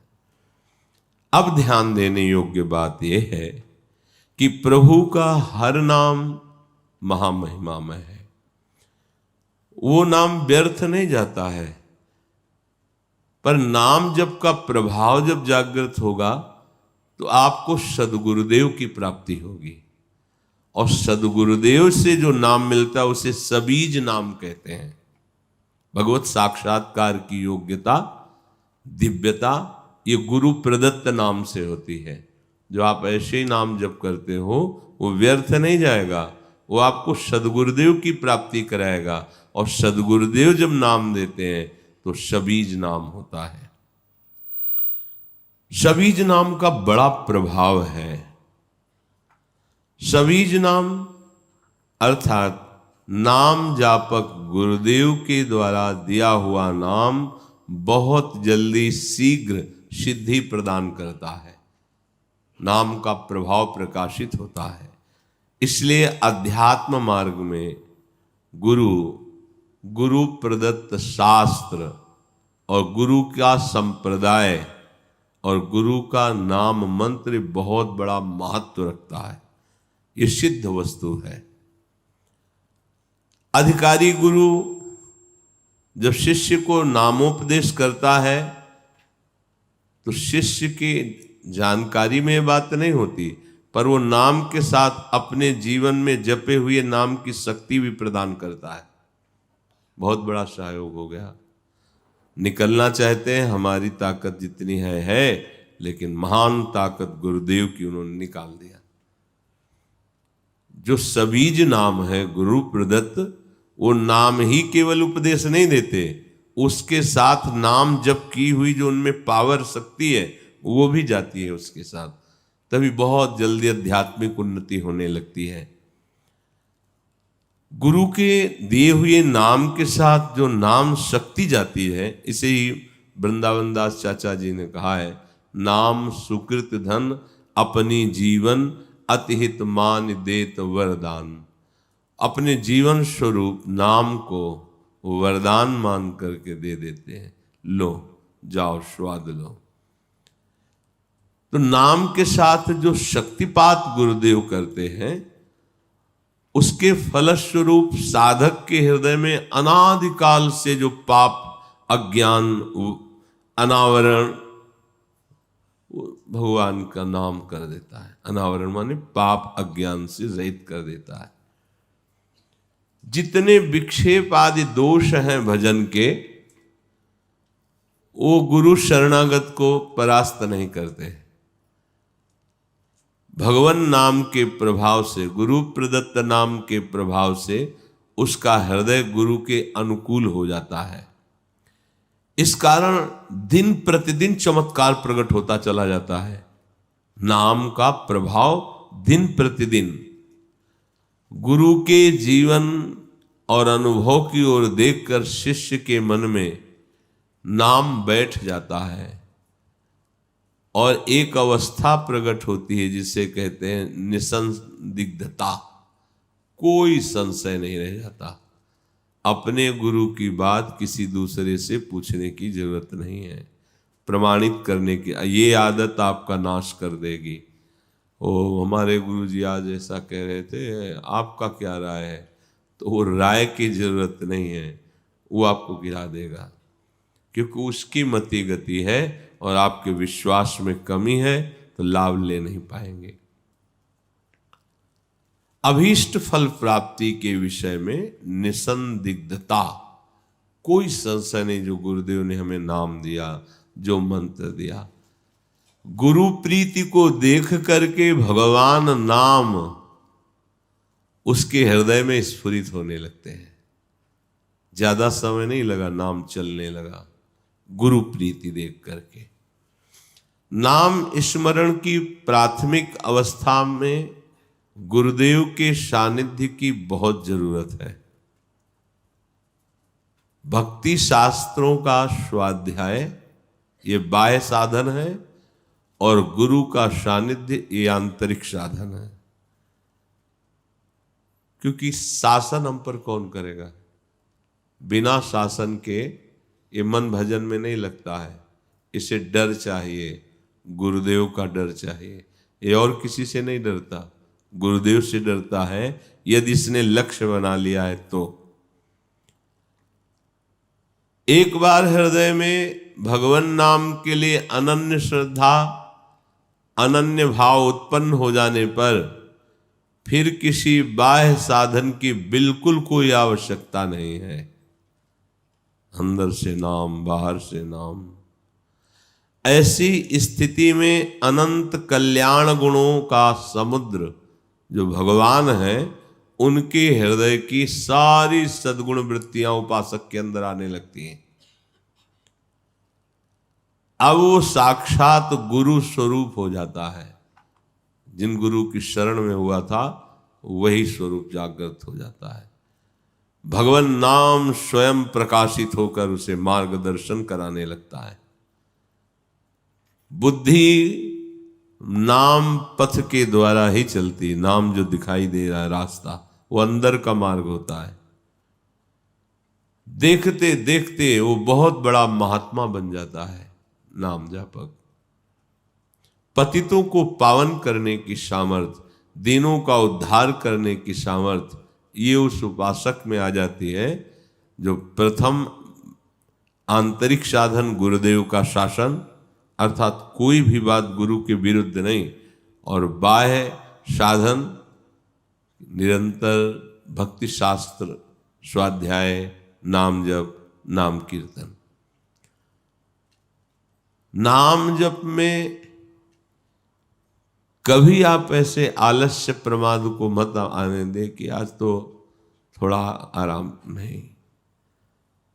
अब ध्यान देने योग्य बात यह है कि प्रभु का हर नाम महामहिमामय है। वो नाम व्यर्थ नहीं जाता है, पर नाम जब का प्रभाव जब जागृत होगा तो आपको सद्गुरुदेव की प्राप्ति होगी, और सद्गुरुदेव से जो नाम मिलता है उसे सबीज नाम कहते हैं। भगवत साक्षात्कार की योग्यता, दिव्यता ये गुरु प्रदत्त नाम से होती है। जो आप ऐसे ही नाम जप करते हो वो व्यर्थ नहीं जाएगा, वो आपको सद्गुरुदेव की प्राप्ति कराएगा, और सद्गुरुदेव जब नाम देते हैं तो सबीज नाम होता है। सबीज नाम का बड़ा प्रभाव है। सबीज नाम अर्थात नाम जापक गुरुदेव के द्वारा दिया हुआ नाम बहुत जल्दी शीघ्र सिद्धि प्रदान करता है, नाम का प्रभाव प्रकाशित होता है। इसलिए अध्यात्म मार्ग में गुरु प्रदत्त शास्त्र और गुरु का संप्रदाय और गुरु का नाम मंत्र बहुत बड़ा महत्व रखता है। ये सिद्ध वस्तु है। अधिकारी गुरु जब शिष्य को नामोपदेश करता है तो शिष्य की जानकारी में बात नहीं होती, पर वो नाम के साथ अपने जीवन में जपे हुए नाम की शक्ति भी प्रदान करता है। बहुत बड़ा सहयोग हो गया। निकलना चाहते हैं, हमारी ताकत जितनी है, लेकिन महान ताकत गुरुदेव की उन्होंने निकाल दिया। जो सबीज नाम है गुरु प्रदत्त, वो नाम ही केवल उपदेश नहीं देते, उसके साथ नाम जप की हुई जो उनमें पावर शक्ति है वो भी जाती है उसके साथ। तभी बहुत जल्दी आध्यात्मिक उन्नति होने लगती है। गुरु के दिए हुए नाम के साथ जो नाम शक्ति जाती है, इसे ही वृंदावन दास चाचा जी ने कहा है, नाम सुकृत धन अपनी जीवन अतिहित मान देत वरदान। अपने जीवन स्वरूप नाम को वरदान मान करके दे देते हैं, लो जाओ स्वाद लो। तो नाम के साथ जो शक्तिपात गुरुदेव करते हैं, उसके फलस्वरूप साधक के हृदय में अनादिकाल से जो पाप, अज्ञान, अनावरण, भगवान का नाम कर देता है। अनावरण माने पाप अज्ञान से रहित कर देता है। जितने विक्षेप आदि दोष हैं भजन के, वो गुरु शरणागत को परास्त नहीं करते। भगवान नाम के प्रभाव से, गुरु प्रदत्त नाम के प्रभाव से उसका हृदय गुरु के अनुकूल हो जाता है। इस कारण दिन प्रतिदिन चमत्कार प्रकट होता चला जाता है। नाम का प्रभाव दिन प्रतिदिन गुरु के जीवन और अनुभव की ओर देखकर शिष्य के मन में नाम बैठ जाता है और एक अवस्था प्रकट होती है जिसे कहते हैं निसंदिग्धता। कोई संशय नहीं रह जाता। अपने गुरु की बात किसी दूसरे से पूछने की जरूरत नहीं है, प्रमाणित करने की। ये आदत आपका नाश कर देगी। ओ हमारे गुरु जी आज ऐसा कह रहे थे, आपका क्या राय है? तो वो राय की जरूरत नहीं है, वो आपको गिरा देगा, क्योंकि उसकी मति गति है और आपके विश्वास में कमी है, तो लाभ ले नहीं पाएंगे। अभीष्ट फल प्राप्ति के विषय में निसंदिग्धता, कोई संशय नहीं। जो गुरुदेव ने हमें नाम दिया, जो मंत्र दिया, गुरु प्रीति को देख करके भगवान नाम उसके हृदय में स्फुरित होने लगते हैं। ज्यादा समय नहीं लगा, नाम चलने लगा गुरु प्रीति देख करके। नाम स्मरण की प्राथमिक अवस्था में गुरुदेव के सानिध्य की बहुत जरूरत है। भक्ति शास्त्रों का स्वाध्याय ये बाह्य साधन है और गुरु का सानिध्य ये आंतरिक साधन है। क्योंकि शासन हम पर कौन करेगा? बिना शासन के ये मन भजन में नहीं लगता है। इसे डर चाहिए, गुरुदेव का डर चाहिए। ये और किसी से नहीं डरता, गुरुदेव से डरता है। यदि इसने लक्ष्य बना लिया है तो एक बार हृदय में भगवान नाम के लिए अनन्य श्रद्धा, अनन्य भाव उत्पन्न हो जाने पर फिर किसी बाह्य साधन की बिल्कुल कोई आवश्यकता नहीं है। अंदर से नाम, बाहर से नाम। ऐसी स्थिति में अनंत कल्याण गुणों का समुद्र जो भगवान है, उनके हृदय की सारी सद्गुण वृत्तियां उपासक के अंदर आने लगती हैं। अब वो साक्षात गुरु स्वरूप हो जाता है। जिन गुरु की शरण में हुआ था वही स्वरूप जागृत हो जाता है। भगवान नाम स्वयं प्रकाशित होकर उसे मार्गदर्शन कराने लगता है। बुद्धि नाम पथ के द्वारा ही चलती। नाम जो दिखाई दे रहा है रास्ता, वो अंदर का मार्ग होता है। देखते देखते वो बहुत बड़ा महात्मा बन जाता है नाम जापक। पतितों को पावन करने की सामर्थ, दीनों का उद्धार करने की सामर्थ ये उस उपासक में आ जाती है जो प्रथम आंतरिक साधन गुरुदेव का शासन, अर्थात कोई भी बात गुरु के विरुद्ध नहीं, और बाह्य साधन निरंतर भक्ति शास्त्र स्वाध्याय, नाम जप, नाम कीर्तन। नाम जप में कभी आप ऐसे आलस्य प्रमाद को मत आने दे कि आज तो थोड़ा आराम नहीं।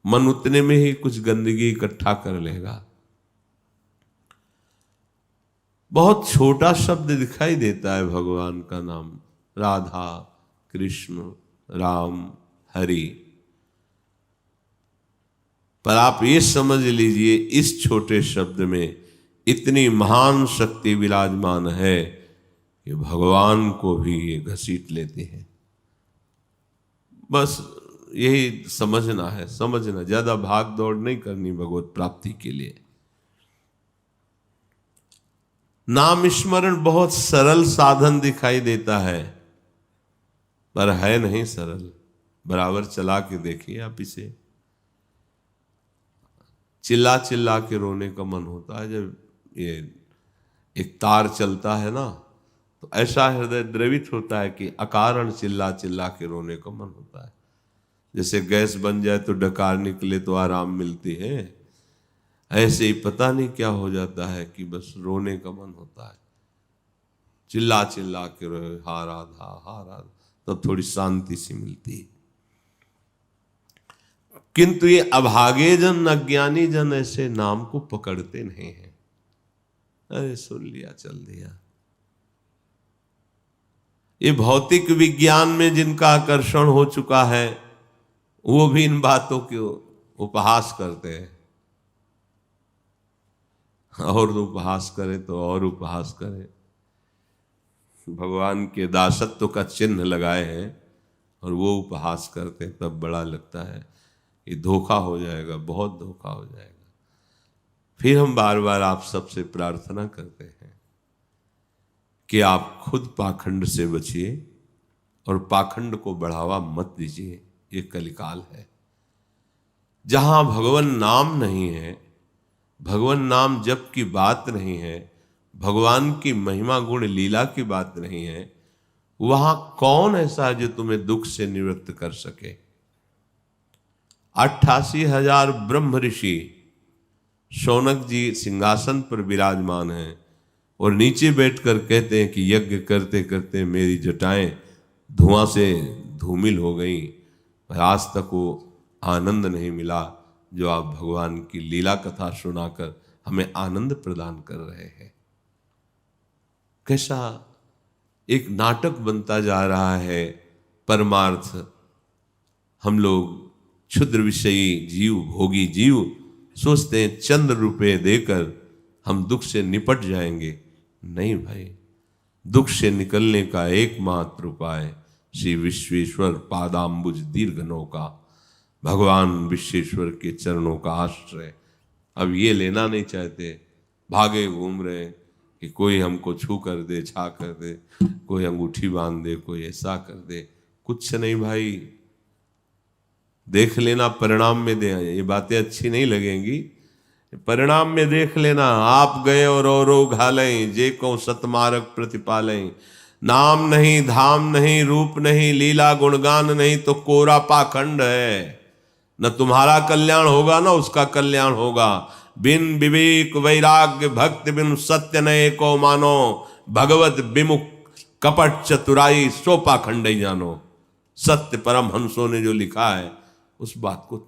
मन उतने में ही कुछ गंदगी इकट्ठा कर लेगा। बहुत छोटा शब्द दिखाई देता है भगवान का नाम, राधा, कृष्ण, राम, हरि, पर आप ये समझ लीजिए इस छोटे शब्द में इतनी महान शक्ति विराजमान है कि भगवान को भी ये घसीट लेते हैं। बस यही समझना है, समझना, ज्यादा भाग दौड़ नहीं करनी भगवत प्राप्ति के लिए। नाम स्मरण बहुत सरल साधन दिखाई देता है, पर है नहीं सरल। बराबर चला के देखिए आप इसे। चिल्ला चिल्ला के रोने का मन होता है जब ये एक तार चलता है ना, तो ऐसा हृदय द्रवित होता है कि अकारण चिल्ला चिल्ला के रोने का मन होता है। जैसे गैस बन जाए तो डकार निकले तो आराम मिलती है, ऐसे ही पता नहीं क्या हो जाता है कि बस रोने का मन होता है। चिल्ला चिल्ला के रोए, हा राधा, हा राधा, तब थोड़ी शांति सी मिलती है। किंतु ये अभागे जन, अज्ञानी जन ऐसे नाम को पकड़ते नहीं हैं। अरे सुन लिया, चल दिया। ये भौतिक विज्ञान में जिनका आकर्षण हो चुका है वो भी इन बातों के उपहास करते हैं, और उपहास करे तो और उपहास करे। भगवान के दासत्व का चिन्ह लगाए हैं और वो उपहास करते हैं, तब बड़ा लगता है कि धोखा हो जाएगा, बहुत धोखा हो जाएगा। फिर हम बार बार आप सबसे प्रार्थना करते हैं कि आप खुद पाखंड से बचिए और पाखंड को बढ़ावा मत दीजिए। ये कलिकाल है जहां भगवान नाम नहीं है, भगवान नाम जप की बात नहीं है, भगवान की महिमा गुण लीला की बात नहीं है, वहां कौन ऐसा है जो तुम्हें दुख से निवृत्त कर सके। 88,000 ब्रह्म ऋषि शौनक जी सिंहासन पर विराजमान हैं और नीचे बैठकर कहते हैं कि यज्ञ करते करते मेरी जटाएं धुआं से धूमिल हो गई, पर आज तक वो आनंद नहीं मिला जो आप भगवान की लीला कथा सुनाकर हमें आनंद प्रदान कर रहे हैं। कैसा एक नाटक बनता जा रहा है परमार्थ। हम लोग क्षुद्र विषयी जीव, भोगी जीव सोचते हैं चंद्र रुपए देकर हम दुख से निपट जाएंगे। नहीं भाई, दुख से निकलने का एकमात्र उपाय श्री विश्वेश्वर पादाम्बुज दीर्घ नौका, भगवान विश्वेश्वर के चरणों का आश्रय। अब ये लेना नहीं चाहते, भागे घूम रहे कि कोई हमको छू कर दे, छा कर दे, कोई अंगूठी बांध दे, कोई ऐसा कर दे। कुछ नहीं भाई, देख लेना परिणाम में दे। ये बातें अच्छी नहीं लगेंगी, परिणाम में देख लेना। आप गए और घालें जे को सतमार्ग प्रतिपालें। नाम नहीं, धाम नहीं, रूप नहीं, लीला गुणगान नहीं तो कोरा पाखंड है। न तुम्हारा कल्याण होगा ना उसका कल्याण होगा। बिन विवेक वैराग्य भक्ति बिन सत्य नये को मानो, भगवत विमुख कपट चतुराई सो पाखंड ही जानो। सत्य परम हंसों ने जो लिखा है उस बात को,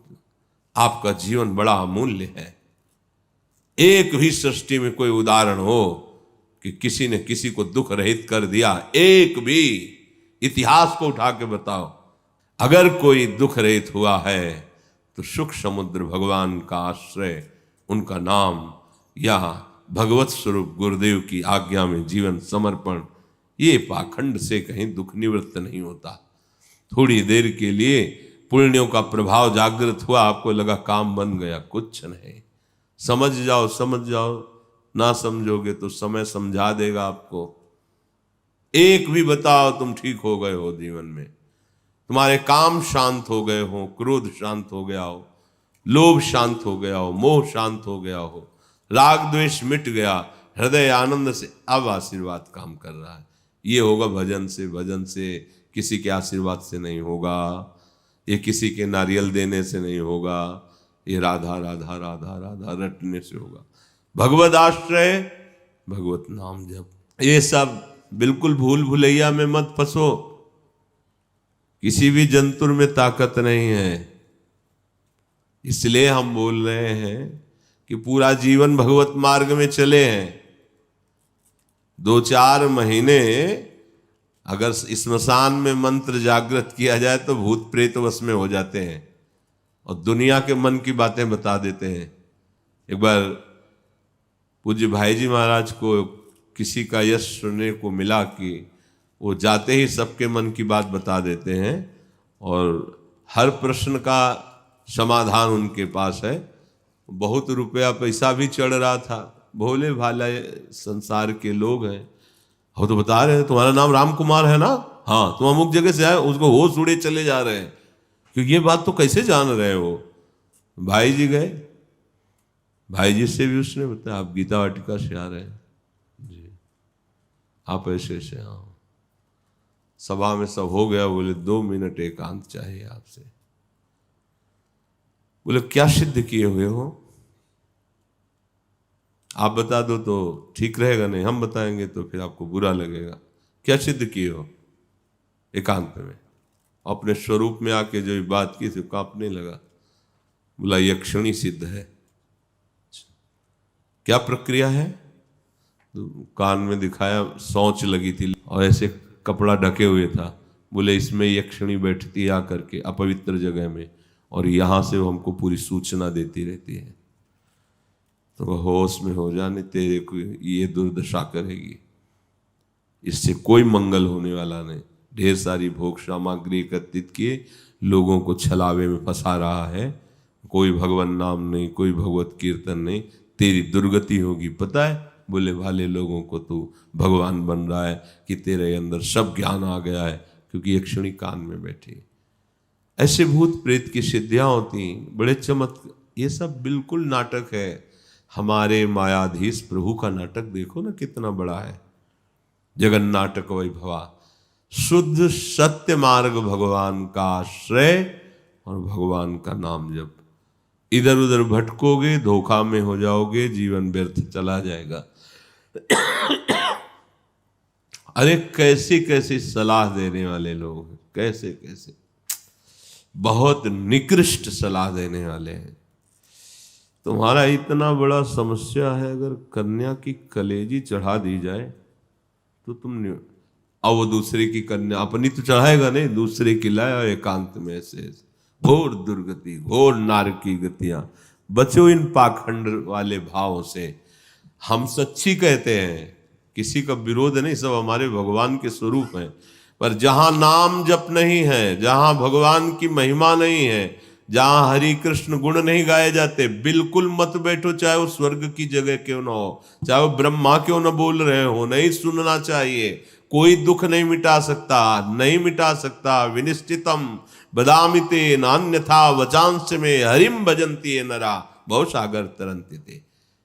आपका जीवन बड़ा अमूल्य है। एक भी सृष्टि में कोई उदाहरण हो कि किसी ने किसी को दुख रहित कर दिया, एक भी इतिहास को उठा के बताओ। अगर कोई दुख रहित हुआ है तो सुख समुद्र भगवान का आश्रय, उनका नाम या भगवत स्वरूप गुरुदेव की आज्ञा में जीवन समर्पण, ये पाखंड से कहीं दुख निवृत्त नहीं होता। थोड़ी देर के लिए पुण्यों का प्रभाव जागृत हुआ, आपको लगा काम बन गया, कुछ नहीं। समझ जाओ, समझ जाओ, ना समझोगे तो समय समझा देगा आपको। एक भी बताओ तुम ठीक हो गए हो जीवन में, तुम्हारे काम शांत हो गए हो, क्रोध शांत हो गया हो, लोभ शांत हो गया हो, मोह शांत हो गया हो, राग द्वेष मिट गया, हृदय आनंद से अब आशीर्वाद काम कर रहा है। ये होगा भजन से, किसी के आशीर्वाद से नहीं होगा, ये किसी के नारियल देने से नहीं होगा, ये राधा राधा राधा राधा रटने से होगा। भगवद आश्रय, भगवत नाम जप, ये सब बिल्कुल भूल भुलैया में मत फंसो। किसी भी जंतुर में ताकत नहीं है। इसलिए हम बोल रहे हैं कि पूरा जीवन भगवत मार्ग में चले हैं। 2-4 महीने अगर स्मशान में मंत्र जागृत किया जाए तो भूत प्रेत वश में हो जाते हैं और दुनिया के मन की बातें बता देते हैं। एक बार पूज्य भाई जी महाराज को किसी का यश सुनने को मिला कि वो जाते ही सबके मन की बात बता देते हैं और हर प्रश्न का समाधान उनके पास है। बहुत रुपया पैसा भी चढ़ रहा था, भोले भाले संसार के लोग हैं। वो तो बता रहे हैं तुम्हारा नाम राम कुमार है ना, हाँ तुम अमुक जगह से आए, उसको होश उड़े चले जा रहे हैं क्योंकि ये बात तो कैसे जान रहे हो। भाई जी गए, भाई जी से भी उसने बताया आप गीता वाटिका से आ रहे हैं जी, आप ऐसे से हाँ। सभा में सब हो गया, बोले 2 मिनट एकांत चाहिए आपसे। बोले क्या सिद्ध किए हुए हो, आप बता दो तो ठीक रहेगा, नहीं हम बताएंगे तो फिर आपको बुरा लगेगा। क्या सिद्ध किए हो एकांत में? अपने स्वरूप में आके जो बात की थी कांपने लगा। बोला यक्षिणी सिद्ध है। क्या प्रक्रिया है? तो कान में दिखाया, सोच लगी थी और ऐसे कपड़ा ढके हुए था। बोले इसमें यक्षिणी बैठती है आकर के अपवित्र जगह में और यहां से वो हमको पूरी सूचना देती रहती है, तो होश में हो जाने, तेरे को ये दुर्दशा करेगी, इससे कोई मंगल होने वाला नहीं। ढेर सारी भोग सामग्री एकत्रित किए लोगों को छलावे में फंसा रहा है, कोई भगवान नाम नहीं, कोई भगवत कीर्तन नहीं, तेरी दुर्गति होगी। पता है बोले भाले लोगों को तू भगवान बन रहा है कि तेरे अंदर सब ज्ञान आ गया है क्योंकि यक्षिणी कान में बैठी। ऐसे भूत प्रेत की सिद्धियां होती, बड़े चमत्कार। ये सब बिल्कुल नाटक है। हमारे मायाधीश प्रभु का नाटक देखो ना कितना बड़ा है। जगन्नाटक वैभवा, शुद्ध सत्य मार्ग भगवान का आश्रय और भगवान का नाम जप। इधर उधर भटकोगे, धोखा में हो जाओगे, जीवन व्यर्थ चला जाएगा। अरे कैसी कैसी सलाह देने वाले लोग हैं, कैसे कैसे, बहुत निकृष्ट सलाह देने वाले हैं। तुम्हारा इतना बड़ा समस्या है, अगर कन्या की कलेजी चढ़ा दी जाए तो तुम अब वो दूसरे की कन्या, अपनी तो चढ़ाएगा नहीं, दूसरे की लाया एकांत में से। घोर दुर्गति, घोर नारकी गतियां। बचो इन पाखंड वाले भावों से। हम सच्ची कहते हैं, किसी का विरोध नहीं, सब हमारे भगवान के स्वरूप हैं। पर जहां नाम जप नहीं है, जहां भगवान की महिमा नहीं है, जहां हरि कृष्ण गुण नहीं गाए जाते, बिल्कुल मत बैठो। चाहे वो स्वर्ग की जगह क्यों ना हो, चाहे वो ब्रह्मा क्यों ना बोल रहे हो, नहीं सुनना चाहिए। कोई दुख नहीं मिटा सकता, नहीं मिटा सकता। विनिश्चितम बदामिते नान्यथा वचांश में हरिम भजन्ति नरा भवसागर तरन्ति ते।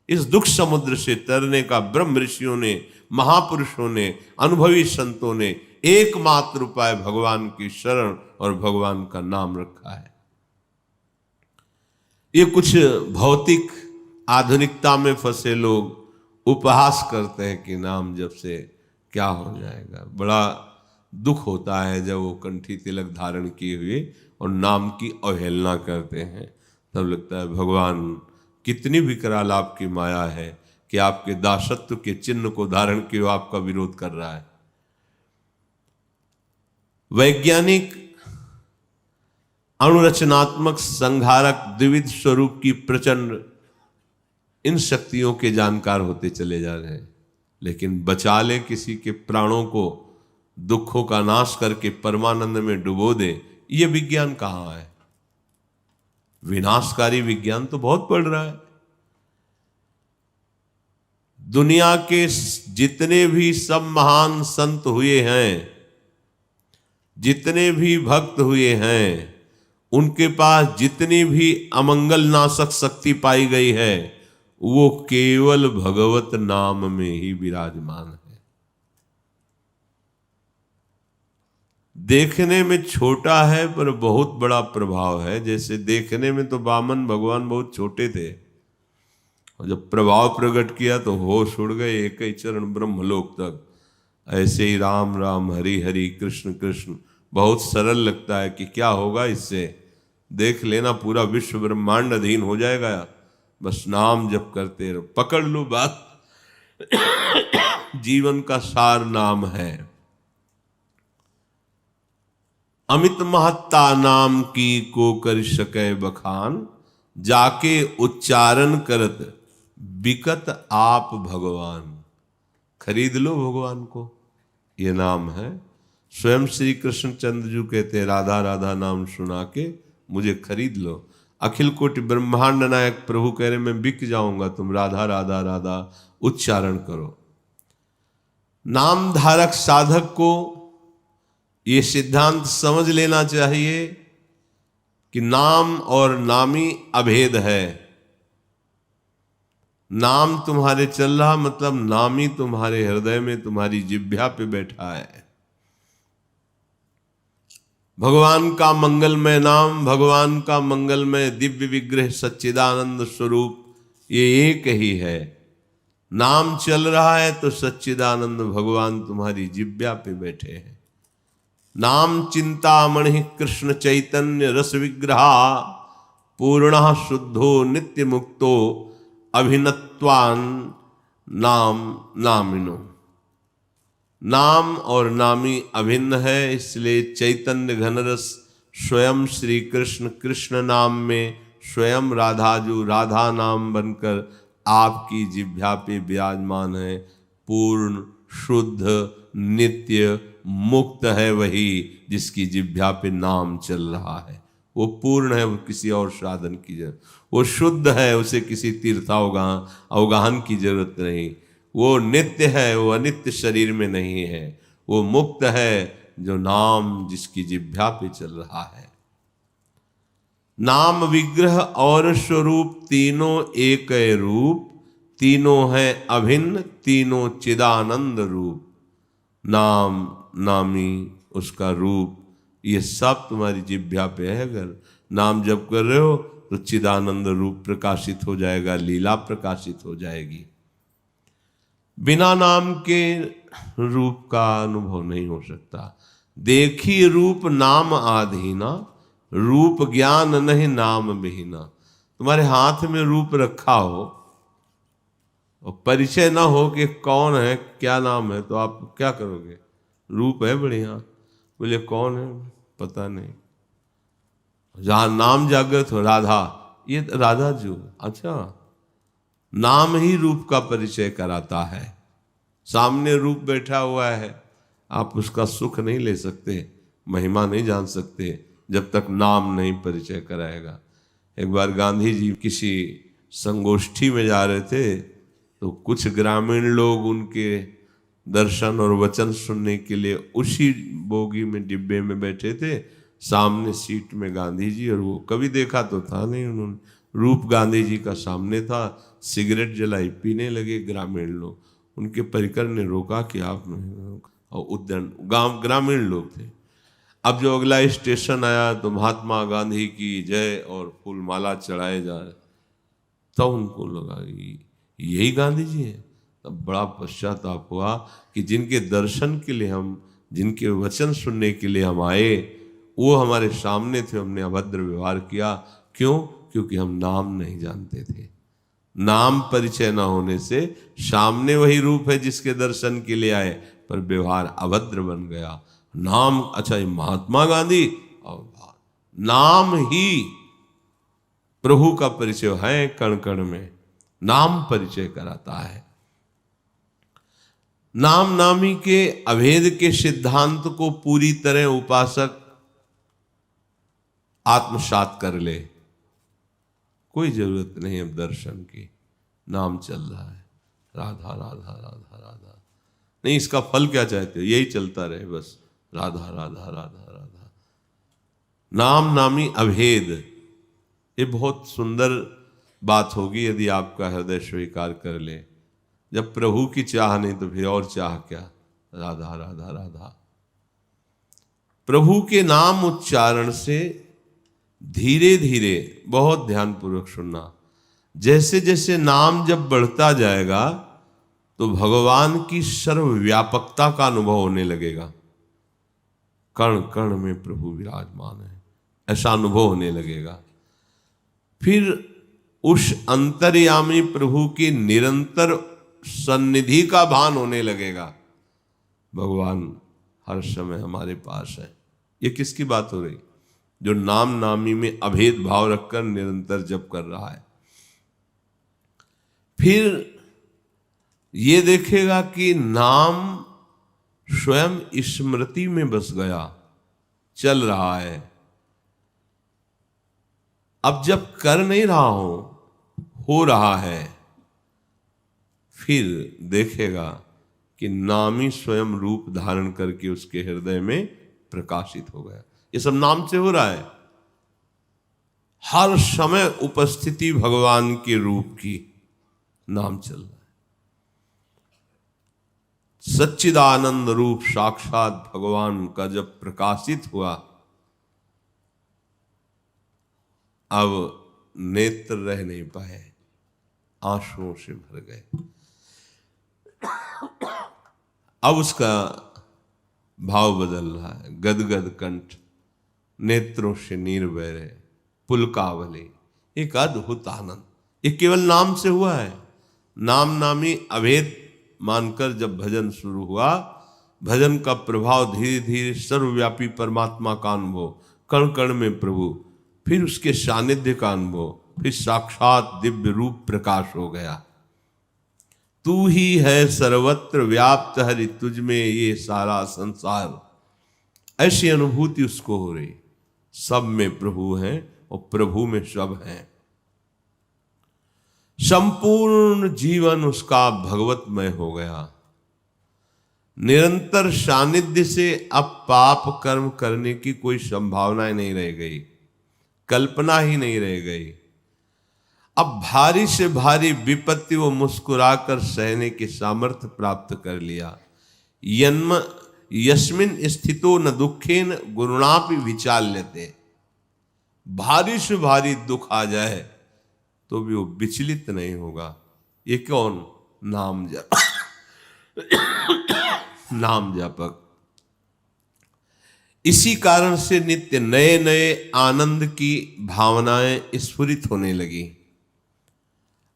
इस दुख समुद्र से तरने का ब्रह्म ऋषियों ने, महापुरुषों ने, अनुभवी संतों ने एकमात्र उपाय भगवान की शरण और भगवान का नाम रखा है। ये कुछ भौतिक आधुनिकता में फंसे लोग उपहास करते हैं कि नाम जप से क्या हो जाएगा। बड़ा दुख होता है जब वो कंठी तिलक धारण किए हुए और नाम की अवहेलना करते हैं। तब लगता है भगवान कितनी विकराल आपकी माया है कि आपके दासत्व के चिन्ह को धारण किए हुए आपका विरोध कर रहा है। वैज्ञानिक अणुरचनात्मक संहारक द्विविध स्वरूप की प्रचंड इन शक्तियों के जानकार होते चले जा रहे हैं, लेकिन बचा ले किसी के प्राणों को, दुखों का नाश करके परमानंद में डुबो दे, ये विज्ञान कहां है? विनाशकारी विज्ञान तो बहुत बढ़ रहा है। दुनिया के जितने भी सब महान संत हुए हैं, जितने भी भक्त हुए हैं, उनके पास जितनी भी अमंगल नाशक शक्ति पाई गई है, वो केवल भगवत नाम में ही विराजमान है। देखने में छोटा है पर बहुत बड़ा प्रभाव है। जैसे देखने में तो वामन भगवान बहुत छोटे थे, और जब प्रभाव प्रकट किया तो होश उड़ गए एक ही चरण ब्रह्मलोक तक। ऐसे ही राम राम हरि हरि कृष्ण कृष्ण बहुत सरल लगता है कि क्या होगा इससे, देख लेना पूरा विश्व ब्रह्मांड अधीन हो जाएगा, बस नाम जप करते रहो, पकड़ लो बात। जीवन का सार नाम है। अमित महत्ता नाम की को कर सके बखान, जाके उच्चारण करत बिकत आप भगवान। खरीद लो भगवान को, ये नाम है। स्वयं श्री कृष्ण चंद्र जी कहते राधा राधा नाम सुना के मुझे खरीद लो। अखिल कोटि ब्रह्मांड नायक प्रभु कह रहे मैं बिक जाऊंगा, तुम राधा राधा राधा उच्चारण करो। नाम धारक साधक को ये सिद्धांत समझ लेना चाहिए कि नाम और नामी अभेद है। नाम तुम्हारे चल रहा मतलब नामी तुम्हारे हृदय में तुम्हारी जिह्वा पे बैठा है। भगवान का मंगलमय नाम, भगवान का मंगलमय दिव्य विग्रह सच्चिदानंद स्वरूप, ये एक ही है। नाम चल रहा है तो सच्चिदानंद भगवान तुम्हारी जिह्वा पे बैठे हैं। नाम चिंतामणि कृष्ण चैतन्य रस विग्रहा, पूर्ण शुद्धो नित्य मुक्तो अभिनत्वान नाम नामिनो। नाम और नामी अभिन्न है, इसलिए चैतन्य घनरस स्वयं श्री कृष्ण कृष्ण नाम में स्वयं राधाजू राधा नाम बनकर आपकी जिह्वा पे विराजमान है। पूर्ण शुद्ध नित्य मुक्त है वही जिसकी जिह्वा पे नाम चल रहा है। वो पूर्ण है, वो किसी और साधन की जरूरत, वो शुद्ध है, उसे किसी अवगाहन की जरूरत नहीं। वो नित्य है, वो अनित्य शरीर में नहीं है। वो मुक्त है जो नाम जिसकी जिह्वा पे चल रहा है। नाम विग्रह और स्वरूप तीनों एक रूप, तीनों हैं अभिन्न, तीनों चिदानंद रूप। नाम नामी उसका रूप, ये सब तुम्हारी जिह्वा पे है। अगर नाम जप कर रहे हो तो चिदानंद रूप प्रकाशित हो जाएगा, लीला प्रकाशित हो जाएगी। बिना नाम के रूप का अनुभव नहीं हो सकता। देखी रूप नाम आधीना, रूप ज्ञान नहीं नाम बिहीना। तुम्हारे हाथ में रूप रखा हो और परिचय ना हो कि कौन है क्या नाम है, तो आप क्या करोगे? रूप है बढ़िया, बोले कौन है पता नहीं। जहां नाम जागृत हो राधा, ये राधा जो, अच्छा नाम ही रूप का परिचय कराता है। सामने रूप बैठा हुआ है, आप उसका सुख नहीं ले सकते, महिमा नहीं जान सकते जब तक नाम नहीं परिचय कराएगा। एक बार गांधी जी किसी संगोष्ठी में जा रहे थे तो कुछ ग्रामीण लोग उनके दर्शन और वचन सुनने के लिए उसी बोगी में डिब्बे में बैठे थे। सामने सीट में गांधी जी, और वो कभी देखा तो था नहीं उन्होंने, रूप गांधी जी का सामने था। सिगरेट जलाई, पीने लगे ग्रामीण लोग। उनके परिकर ने रोका कि आप नहीं, और उद्यान गांव ग्रामीण लोग थे। अब जो अगला स्टेशन आया तो महात्मा गांधी की जय और फूल माला चढ़ाए जा रहे, तब उनको लगा यही गांधी जी हैं। तब बड़ा पश्चाताप हुआ कि जिनके दर्शन के लिए हम, जिनके वचन सुनने के लिए हम आए, वो हमारे सामने थे, हमने अभद्र व्यवहार किया। क्यों? क्योंकि हम नाम नहीं जानते थे। नाम परिचय न होने से सामने वही रूप है जिसके दर्शन के लिए आए, पर व्यवहार अभद्र बन गया। नाम, अच्छा ये महात्मा गांधी, और नाम ही प्रभु का परिचय है। कण कण में नाम परिचय कराता है। नाम नामी के अभेद के सिद्धांत को पूरी तरह उपासक आत्मसात कर ले, कोई जरूरत नहीं अब दर्शन की। नाम चल रहा है, राधा राधा राधा राधा, नहीं इसका फल क्या चाहते हो? यही चलता रहे बस, राधा राधा राधा राधा। नाम नामी अभेद, ये बहुत सुंदर बात होगी यदि आपका हृदय स्वीकार कर ले। जब प्रभु की चाह नहीं तो फिर और चाह क्या? राधा राधा राधा। प्रभु के नाम उच्चारण से धीरे धीरे, बहुत ध्यानपूर्वक सुनना, जैसे जैसे नाम जब बढ़ता जाएगा तो भगवान की सर्वव्यापकता का अनुभव होने लगेगा। कण कण में प्रभु विराजमान है, ऐसा अनुभव होने लगेगा। फिर उस अंतर्यामी प्रभु की निरंतर सन्निधि का भान होने लगेगा। भगवान हर समय हमारे पास है। ये किसकी बात हो रही? जो नाम नामी में अभेद भाव रखकर निरंतर जप कर रहा है। फिर ये देखेगा कि नाम स्वयं स्मृति में बस गया, चल रहा है। अब जब कर नहीं रहा हूं, हो रहा है, फिर देखेगा कि नाम ही स्वयं रूप धारण करके उसके हृदय में प्रकाशित हो गया। ये सब नाम से हो रहा है। हर समय उपस्थिति भगवान के रूप की, नाम चल रहा है। सच्चिदानंद रूप साक्षात भगवान का जब प्रकाशित हुआ, अब नेत्र रह नहीं पाए, आंसुओं से भर गए। अब उसका भाव बदल रहा है। गदगद कंठ, नेत्रों से नीर बह रहे, पुलकावली, एक अद्भुत आनंद। ये केवल नाम से हुआ है। नाम नामी अभेद मानकर जब भजन शुरू हुआ, भजन का प्रभाव धीरे धीरे सर्वव्यापी परमात्मा का अनुभव, कण कण में प्रभु, फिर उसके सानिध्य का अनुभव, फिर साक्षात दिव्य रूप प्रकाश हो गया। तू ही है सर्वत्र व्याप्त हरि, तुझ में ये सारा संसार, ऐसी अनुभूति उसको हो रही। सब में प्रभु हैं और प्रभु में सब हैं। संपूर्ण जीवन उसका भगवतमय हो गया। निरंतर सानिध्य से अब पाप कर्म करने की कोई संभावना नहीं रह गई, कल्पना ही नहीं रह गई। अब भारी से भारी विपत्ति वो मुस्कुराकर सहने के सामर्थ्य प्राप्त कर लिया। यस्मिन स्थितो न दुखेन गुरुणापि विचाल्यते। भारी से भारी दुख आ जाए तो भी वो विचलित नहीं होगा। ये कौन? नाम जप नाम जपक। इसी कारण से नित्य नए नए आनंद की भावनाएं स्फुरित होने लगी।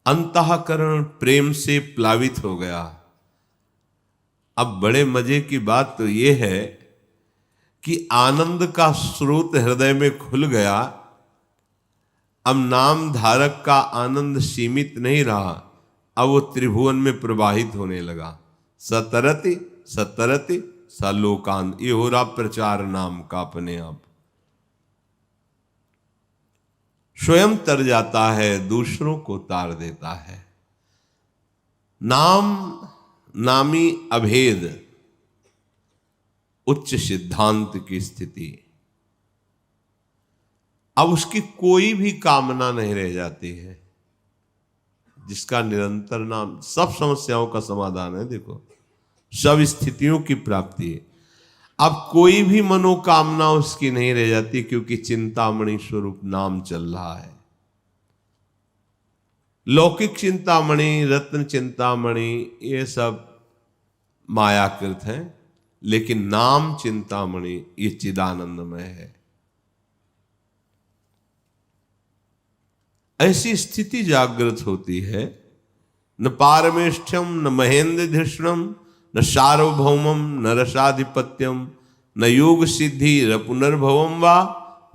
अंतःकरण प्रेम से प्लावित हो गया। अब बड़े मजे की बात तो यह है कि आनंद का स्रोत हृदय में खुल गया। अब नाम धारक का आनंद सीमित नहीं रहा, अब वो त्रिभुवन में प्रवाहित होने लगा। सतरति सतरति सलोकान, ये हो रहा प्रचार नाम का अपने आप। स्वयं तर जाता है, दूसरों को तार देता है। नाम नामी अभेद, उच्च सिद्धांत की स्थिति। अब उसकी कोई भी कामना नहीं रह जाती है। जिसका निरंतर नाम, सब समस्याओं का समाधान है। देखो, सब स्थितियों की प्राप्ति है। अब कोई भी मनोकामना उसकी नहीं रह जाती, क्योंकि चिंतामणि स्वरूप नाम चल रहा है। लौकिक चिंतामणि, रत्न चिंतामणि, ये सब मायाकृत है, लेकिन नाम चिंतामणि ये चिदानंदमय है। ऐसी स्थिति जागृत होती है। न पारमेष्ठ्यम न महेंद्र धृष्णम न सार्वभौमम न रसाधिपत्यम न योग सिद्धि न पुनर्भवम वा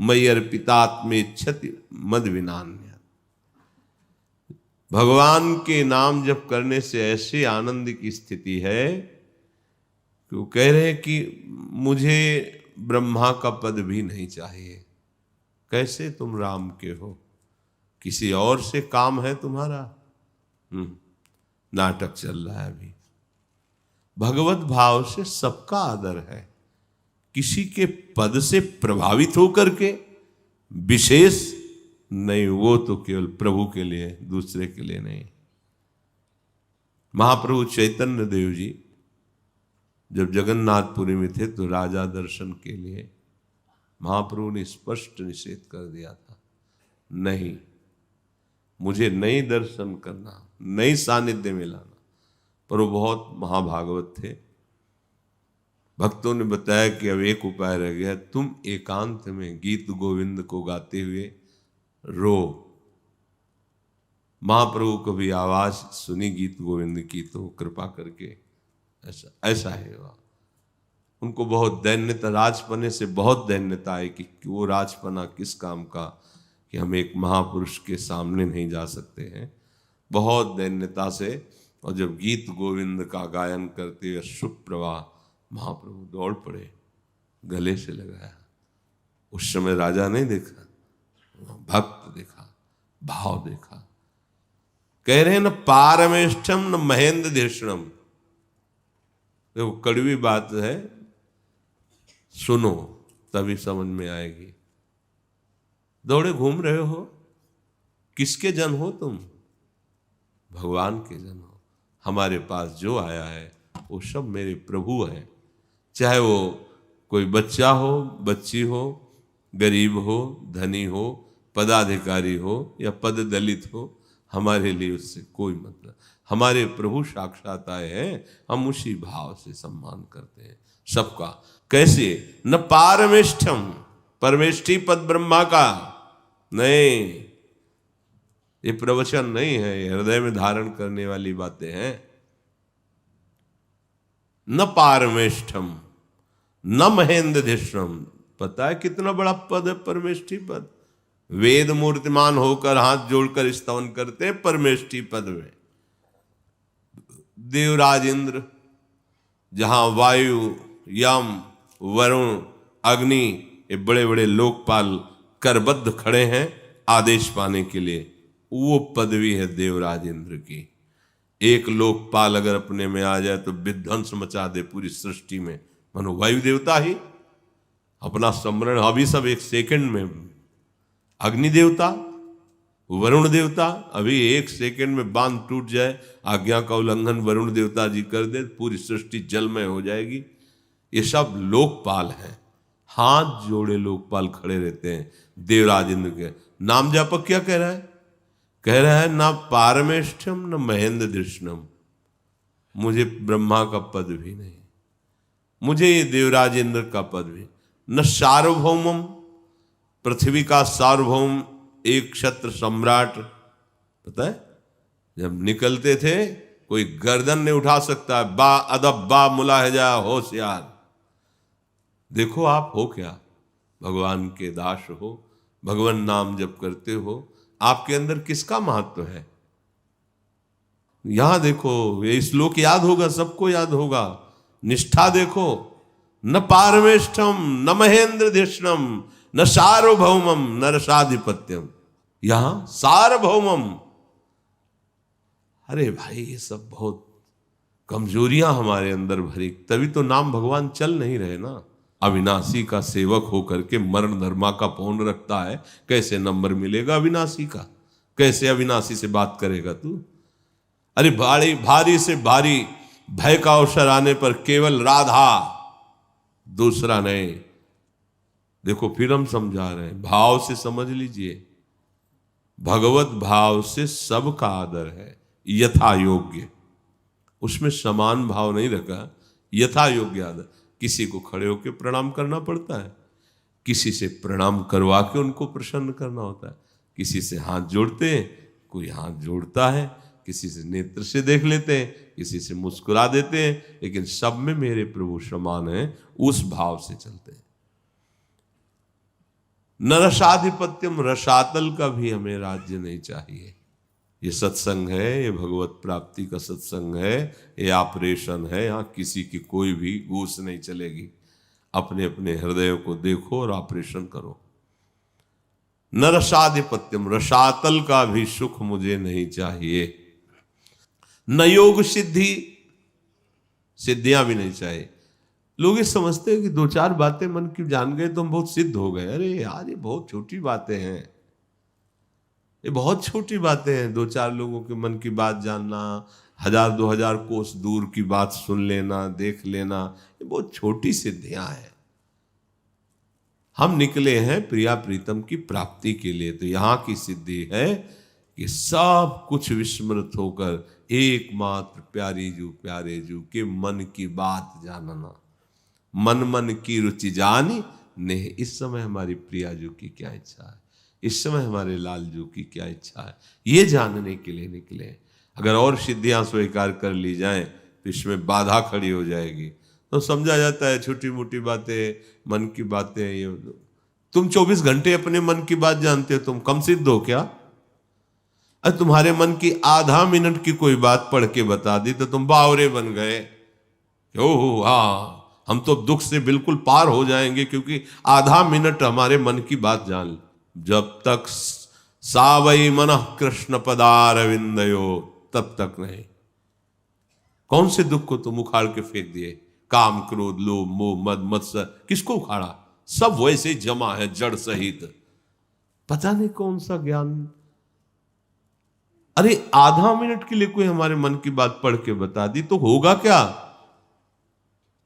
मयि अर्पितात्मेच्छति मद विनान्य। भगवान के नाम जप करने से ऐसे आनंद की स्थिति है कि वो कह रहे हैं कि मुझे ब्रह्मा का पद भी नहीं चाहिए। कैसे तुम राम के हो? किसी और से काम है तुम्हारा? नाटक चल रहा है अभी। भगवत भाव से सबका आदर है। किसी के पद से प्रभावित होकर के विशेष नहीं, वो तो केवल प्रभु के लिए, दूसरे के लिए नहीं। महाप्रभु चैतन्य देव जी जब जगन्नाथपुरी में थे तो राजा दर्शन के लिए महाप्रभु ने स्पष्ट निषेध कर दिया था, नहीं, मुझे नहीं दर्शन करना, नहीं सानिध्य में लाना। पर वो बहुत महाभागवत थे। भक्तों ने बताया कि अब एक उपाय रह गया, तुम एकांत में गीत गोविंद को गाते हुए रो। महाप्रभु को भी आवाज सुनी गीत गोविंद की तो कृपा करके ऐसा है। उनको बहुत दैन्यता, राजपने से बहुत दैन्यता है कि वो राजपना किस काम का कि हम एक महापुरुष के सामने नहीं जा सकते हैं, बहुत दैन्यता से। और जब गीत गोविंद का गायन करते हुए शुभ प्रवाह, महाप्रभु दौड़ पड़े, गले से लगाया। उस समय राजा नहीं देखा, भक्त देखा, भाव देखा। कह रहे हैं न पारमेष्ठम न महेंद्र देशनम। देखो कड़वी बात है, सुनो तभी समझ में आएगी। दौड़े घूम रहे हो, किसके जन हो तुम? भगवान के जन हो। हमारे पास जो आया है वो सब मेरे प्रभु हैं, चाहे वो कोई बच्चा हो, बच्ची हो, गरीब हो, धनी हो, पदाधिकारी हो या पद दलित हो, हमारे लिए उससे कोई मतलब। हमारे प्रभु साक्षात आए हैं, हम उसी भाव से सम्मान करते हैं सबका। कैसे? न पारमेष्ठम, परमेष्ठी पद ब्रह्मा का नहीं, ये प्रवचन नहीं है, ये हृदय में धारण करने वाली बातें हैं। न पारमेष्ठम न महेंद्र धिष्णम। पता है कितना बड़ा पद है परमेष्ठी पद? वेद मूर्तिमान होकर हाथ जोड़कर स्तवन करते हैं परमेष्ठी पद में। देवराज इंद्र, जहां वायु, यम, वरुण, अग्नि, ये बड़े बड़े लोकपाल करबद्ध खड़े हैं आदेश पाने के लिए, वो पदवी है देवराज इंद्र की। एक लोकपाल अगर अपने में आ जाए तो विध्वंस मचा दे पूरी सृष्टि में। मानो वायु देवता ही अपना स्मरण, अभी सब एक सेकंड में, अग्नि देवता, वरुण देवता, अभी एक सेकंड में बांध टूट जाए, आज्ञा का उल्लंघन वरुण देवता जी कर दे, पूरी सृष्टि जलमय हो जाएगी। ये सब लोकपाल हैं, हाथ जोड़े लोकपाल खड़े रहते हैं देवराज इंद्र के। नाम जापक क्या कह रहा है? कह रहा है ना पारमेष्ठम न महेंद्र दृष्णम। मुझे ब्रह्मा का पद भी नहीं, मुझे ये देवराज इंद्र का पद भी न। सार्वभौमम, पृथ्वी का सार्वभौम, एक क्षत्र सम्राट। पता है जब निकलते थे कोई गर्दन नहीं उठा सकता, बा अदब बा मुलाहिजा, होशियार। देखो आप हो क्या? भगवान के दास हो, भगवान नाम जप करते हो, आपके अंदर किसका महत्व है? यहां देखो, ये श्लोक याद होगा, सबको याद होगा। निष्ठा देखो, न पारमेष्ठम न महेंद्र धिष्णम न सार्वभौमम न रसाधिपत्यम। यहां सार्वभौमम। अरे भाई, ये सब बहुत कमजोरियां हमारे अंदर भरी, तभी तो नाम भगवान चल नहीं रहे ना। अविनाशी का सेवक होकर के मरण धर्मा का पौन रखता है, कैसे नंबर मिलेगा अविनाशी का? कैसे अविनाशी से बात करेगा तू? अरे भारी से भारी भय का अवसर आने पर केवल राधा, दूसरा नहीं। देखो फिर हम समझा रहे हैं, भाव से समझ लीजिए। भगवत भाव से सबका आदर है, यथा योग्य। उसमें समान भाव नहीं रखा, यथा योग्य आदर। किसी को खड़े होकर प्रणाम करना पड़ता है, किसी से प्रणाम करवा के उनको प्रसन्न करना होता है, किसी से हाथ जोड़ते हैं, कोई हाथ जोड़ता है, किसी से नेत्र से देख लेते हैं, किसी से मुस्कुरा देते हैं, लेकिन सब में मेरे प्रभु समान है, उस भाव से चलते हैं। न रसाधिपत्यम, रसातल का भी हमें राज्य नहीं चाहिए। ये सत्संग है, ये भगवत प्राप्ति का सत्संग है, ये ऑपरेशन है। यहाँ किसी की कोई भी घूस नहीं चलेगी। अपने अपने हृदय को देखो और ऑपरेशन करो। न रसाधिपत्यम, रसातल का भी सुख मुझे नहीं चाहिए। न योग सिद्धि, सिद्धियां भी नहीं चाहिए। लोग ये समझते हैं कि दो चार बातें मन की जान गए तो हम बहुत सिद्ध हो गए। अरे यार, ये बहुत छोटी बातें हैं, ये बहुत छोटी बातें हैं। दो चार लोगों के मन की बात जानना, 1000-2000 कोस दूर की बात सुन लेना, देख लेना, ये बहुत छोटी सिद्धियां हैं। हम निकले हैं प्रिया प्रीतम की प्राप्ति के लिए। तो यहाँ की सिद्धि है कि सब कुछ विस्मृत होकर एकमात्र प्यारे जू के मन की बात जानना। मन मन की रुचि जानी ने, इस समय हमारी प्रिया जू की क्या इच्छा है, इस समय हमारे लाल जू की क्या इच्छा है, ये जानने के लिए निकले। अगर और सिद्धियां स्वीकार कर ली जाएं तो इसमें बाधा खड़ी हो जाएगी। तो समझा जाता है छोटी मोटी बातें, मन की बातें। ये तुम 24 घंटे अपने मन की बात जानते हो, तुम कम सिद्ध हो क्या? अरे तुम्हारे मन की आधा मिनट की कोई बात पढ़ के बता दी तो तुम बावरे बन गए। ओह हाँ, हम तो दुख से बिल्कुल पार हो जाएंगे क्योंकि आधा मिनट हमारे मन की बात जान ली। जब तक सावई मन कृष्ण पदारविंदयो, तब तक नहीं। कौन से दुख को तुम उखाड़ के फेंक दिए? काम क्रोध लोभ मोह मद मत्सर, किसको उखाड़ा? सब वैसे ही जमा है जड़ सहित। पता नहीं कौन सा ज्ञान। अरे आधा मिनट के लिए कोई हमारे मन की बात पढ़ के बता दी तो होगा क्या?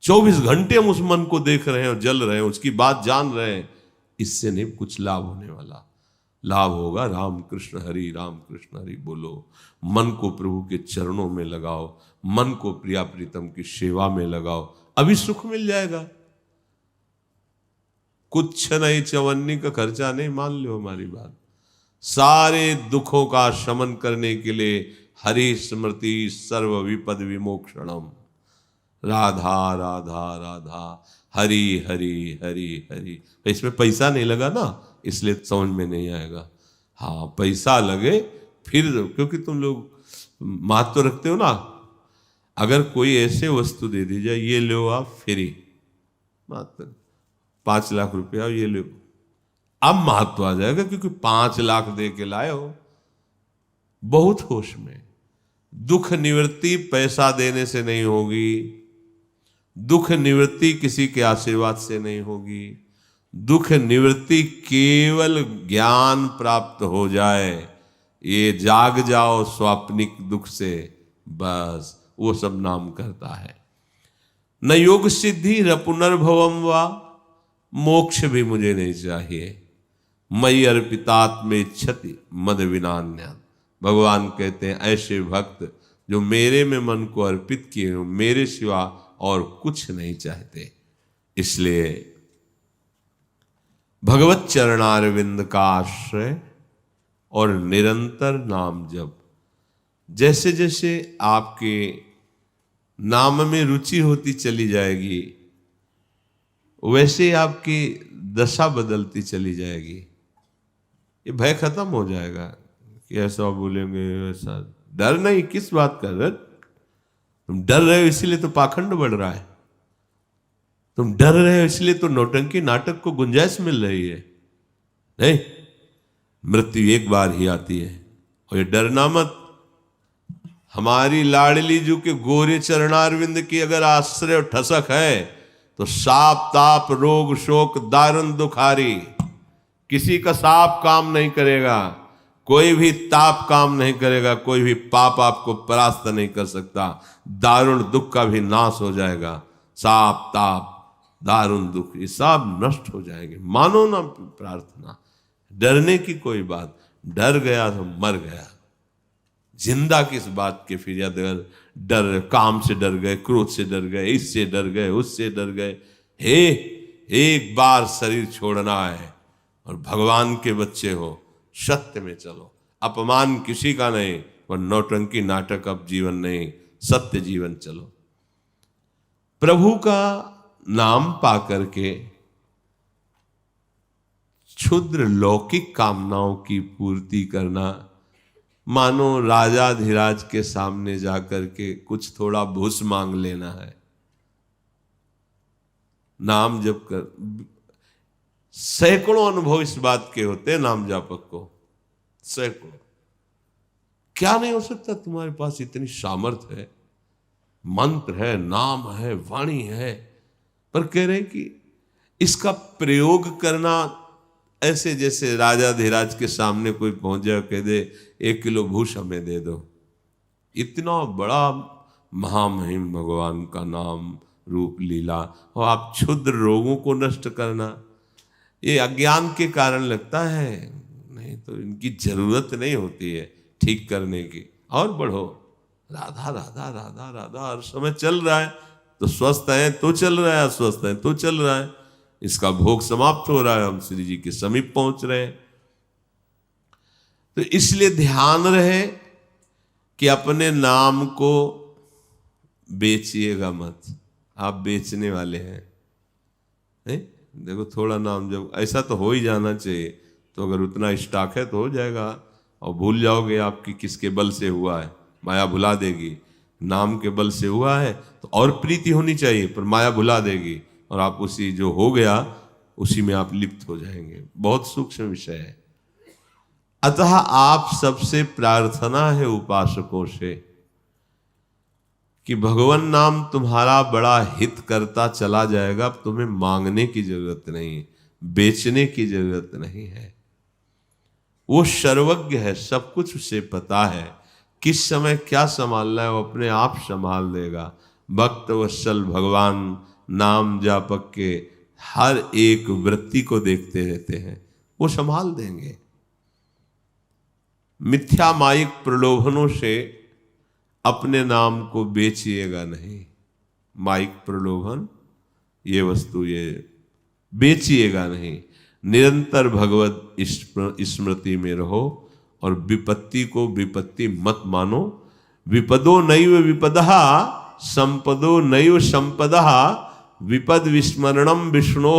24 घंटे हम उस मन को देख रहे हैं और जल रहे हैं, उसकी बात जान रहे हैं। इससे नहीं कुछ लाभ होने वाला। लाभ होगा राम कृष्ण हरि बोलो। मन को प्रभु के चरणों में लगाओ, मन को प्रिया प्रीतम की सेवा में लगाओ, अभी सुख मिल जाएगा। कुछ नहीं, चवन्नी का खर्चा नहीं, मान लो हमारी बात। सारे दुखों का शमन करने के लिए हरि स्मृति सर्व विपद विमोक्षणम, राधा राधा राधा हरि हरि हरि हरि। इसमें पैसा नहीं लगा ना, इसलिए समझ में नहीं आएगा। हाँ पैसा लगे फिर, क्योंकि तुम लोग महत्व तो रखते हो ना। अगर कोई ऐसे वस्तु दे दी जाए, ये लो आप फ्री, मात्र 5 लाख रुपया ये लो, अब महत्व आ जाएगा क्योंकि 5 लाख दे के लाए हो। बहुत होश में। दुख निवृत्ति पैसा देने से नहीं होगी, दुख निवृत्ति किसी के आशीर्वाद से नहीं होगी। दुख निवृत्ति केवल ज्ञान प्राप्त हो जाए, ये जाग जाओ स्वाप्निक दुख से, बस वो सब नाम करता है। न योग सिद्धि न पुनर्भवम वा, मोक्ष भी मुझे नहीं चाहिए। मयि अर्पितात्मे इच्छति मद विनान्या। भगवान कहते हैं ऐसे भक्त जो मेरे में मन को अर्पित किए हो, मेरे सिवा और कुछ नहीं चाहते। इसलिए भगवत चरणारविंद का आश्रय और निरंतर नाम जप। जैसे जैसे आपके नाम में रुचि होती चली जाएगी, वैसे आपकी दशा बदलती चली जाएगी। ये भय खत्म हो जाएगा कि ऐसा बोलेंगे वैसा। डर नहीं, किस बात का डर? तुम डर रहे हो इसलिए तो पाखंड बढ़ रहा है। तुम डर रहे हो इसलिए तो नौटंकी नाटक को गुंजाइश मिल रही है। नहीं, मृत्यु एक बार ही आती है और ये डरना मत। हमारी लाडली जू के गोरे चरणारविंद की अगर आश्रय और ठसक है तो साप ताप रोग शोक दारुण दुखारी, किसी का साप काम नहीं करेगा, कोई भी ताप काम नहीं करेगा, कोई भी पाप आपको परास्त नहीं कर सकता। दारुण दुख का भी नाश हो जाएगा। साप ताप दारुण दुख ये सब नष्ट हो जाएंगे। मानो ना प्रार्थना, डरने की कोई बात। डर गया तो मर गया। जिंदा किस बात के फिर? अगर डर, काम से डर गए, क्रोध से डर गए, इससे डर गए, उससे डर गए। हे, एक बार शरीर छोड़ना है और भगवान के बच्चे हो, सत्य में चलो। अपमान किसी का नहीं, और नौटंकी नाटक अब जीवन नहीं, सत्य जीवन चलो। प्रभु का नाम पा करके क्षुद्र लौकिक कामनाओं की पूर्ति करना, मानो राजाधिराज के सामने जाकर के कुछ थोड़ा भूस मांग लेना है। नाम जप कर सैकड़ों अनुभव इस बात के होते हैं नाम जापक को, सैकड़ों। क्या नहीं हो सकता? तुम्हारे पास इतनी सामर्थ्य है, मंत्र है, नाम है, वाणी है, पर कह रहे कि इसका प्रयोग करना ऐसे जैसे राजा धीराज के सामने कोई पहुंच जाए, कह दे 1 किलो भूष हमें दे दो। इतना बड़ा महामहिम भगवान का नाम रूप लीला, और आप क्षुद्र रोगों को नष्ट करना। ये अज्ञान के कारण लगता है, नहीं तो इनकी जरूरत नहीं होती है ठीक करने की। और बढ़ो, राधा राधा राधा राधा हर समय चल रहा है, तो स्वस्थ है तो चल रहा है, अस्वस्थ है तो चल रहा है, इसका भोग समाप्त हो रहा है, हम श्री जी के समीप पहुंच रहे हैं। तो इसलिए ध्यान रहे कि अपने नाम को बेचिएगा मत, आप बेचने वाले हैं। देखो थोड़ा नाम जब ऐसा तो हो ही जाना चाहिए, तो अगर उतना स्टॉक है तो हो जाएगा, और भूल जाओगे आपकी किसके बल से हुआ है, माया भुला देगी। नाम के बल से हुआ है तो और प्रीति होनी चाहिए, पर माया भुला देगी और आप उसी जो हो गया उसी में आप लिप्त हो जाएंगे। बहुत सूक्ष्म विषय है। अतः आप सबसे प्रार्थना है उपासकों से कि भगवान नाम तुम्हारा बड़ा हित करता चला जाएगा, अब तुम्हें मांगने की जरूरत नहीं, बेचने की जरूरत नहीं है। वो सर्वज्ञ है, सब कुछ उसे पता है, किस समय क्या संभालना है वो अपने आप संभाल देगा। भक्त वत्सल भगवान नाम जापक के हर एक वृत्ति को देखते रहते हैं, वो संभाल देंगे। मिथ्या माइक प्रलोभनों से अपने नाम को बेचिएगा नहीं। माइक प्रलोभन ये वस्तु ये बेचिएगा नहीं। निरंतर भगवत स्मृति में रहो और विपत्ति को विपत्ति मत मानो। विपदो नैव विपदः संपदो नैव संपदः विपद विस्मरणम विष्णो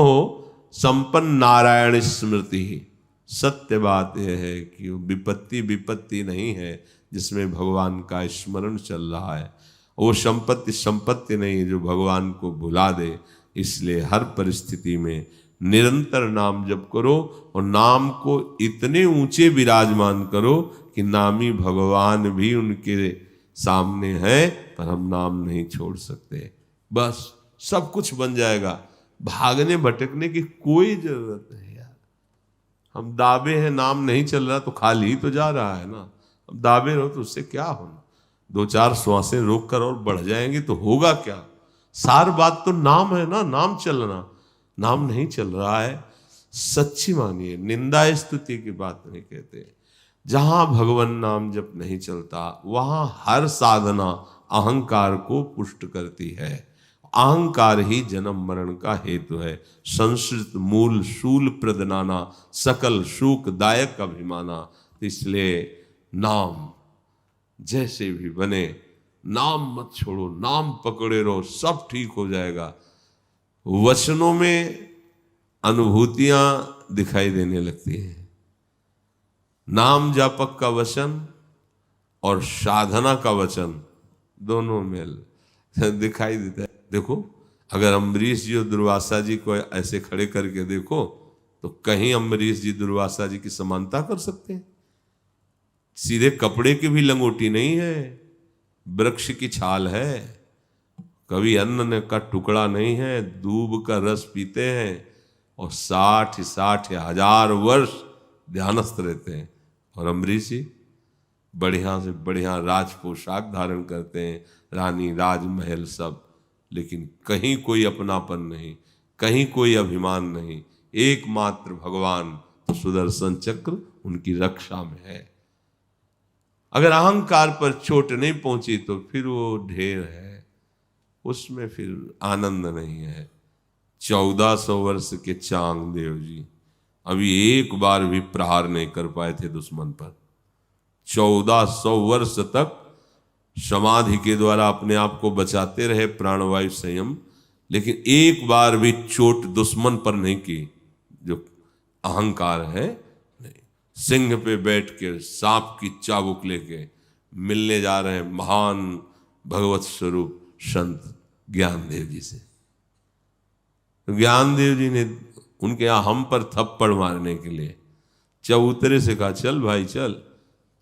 संपन्न नारायण स्मृति। सत्य बात यह है कि विपत्ति विपत्ति नहीं है जिसमें भगवान का स्मरण चल रहा है, वो संपत्ति संपत्ति नहीं जो भगवान को भुला दे। इसलिए हर परिस्थिति में निरंतर नाम जप करो और नाम को इतने ऊंचे विराजमान करो कि नामी भगवान भी उनके सामने है, पर हम नाम नहीं छोड़ सकते। बस सब कुछ बन जाएगा, भागने भटकने की कोई जरूरत नहीं यार। हम दावे हैं नाम नहीं चल रहा तो खाली ही तो जा रहा है ना। अब दावे रहो तो उससे क्या होना, दो चार श्वासें रोक कर और बढ़ जाएंगे तो होगा क्या। सार बात तो नाम है ना, नाम चलना। नाम नहीं चल रहा है, सच्ची मानिए, निंदा स्तुति की बात नहीं कहते। जहां भगवान नाम जब नहीं चलता वहां हर साधना अहंकार को पुष्ट करती है। अहंकार ही जन्म मरण का हेतु है। संस्कृत मूल शूल प्रदनाना सकल शूक दायक अभिमाना। इसलिए नाम जैसे भी बने नाम मत छोड़ो, नाम पकड़े रहो, सब ठीक हो जाएगा। वचनों में अनुभूतियां दिखाई देने लगती हैं। नाम जापक का वचन और साधना का वचन दोनों में दिखाई देता है। देखो अगर अम्बरीश जी और दुर्वासा जी को ऐसे खड़े करके देखो तो कहीं अम्बरीश जी दुर्वासा जी की समानता कर सकते हैं? सीधे कपड़े की भी लंगोटी नहीं है, वृक्ष की छाल है, कभी अन्न का टुकड़ा नहीं है, दूब का रस पीते हैं और 60 हजार वर्ष ध्यानस्थ रहते हैं। और अम्बरीश जी बढ़िया से बढ़िया राज पोशाक धारण करते हैं, रानी राजमहल सब, लेकिन कहीं कोई अपनापन नहीं, कहीं कोई अभिमान नहीं। एकमात्र भगवान तो सुदर्शन चक्र उनकी रक्षा में है। अगर अहंकार पर चोट नहीं पहुंची तो फिर वो ढेर है, उसमें फिर आनंद नहीं है। 1400 वर्ष के चांग देव जी अभी एक बार भी प्रहार नहीं कर पाए थे दुश्मन पर। 1400 वर्ष तक समाधि के द्वारा अपने आप को बचाते रहे, प्राणवायु संयम, लेकिन एक बार भी चोट दुश्मन पर नहीं की। जो अहंकार है, नहीं। सिंह पे बैठ के सांप की चाबुक लेके मिलने जा रहे हैं महान भगवत स्वरूप संत ज्ञानदेव जी से। तो ज्ञानदेव जी ने उनके यहाँ हम पर थप्पड़ मारने के लिए चबूतरे से कहा चल भाई चल,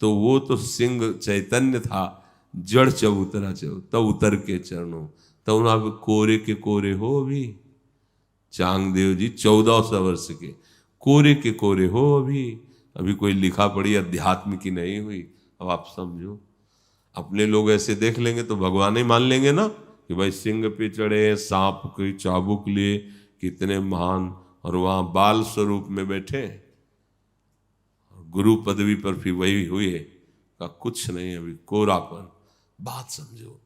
तो वो तो सिंह चैतन्य था, जड़ चबूतरा तब उतर के चरणों, तब उन्होंने कोरे के कोरे हो। अभी चांगदेव जी 1400 वर्ष के कोरे के कोरे हो, अभी कोई लिखा पढ़ी अध्यात्म की नहीं हुई। अब आप समझो, अपने लोग ऐसे देख लेंगे तो भगवान ही मान लेंगे ना कि भाई सिंह पे चढ़े, सांप की चाबुक लिए, कितने महान। और वहां बाल स्वरूप में बैठे, गुरु पदवी पर भी वही हुए का कुछ नहीं, अभी कोरापन। बात समझो,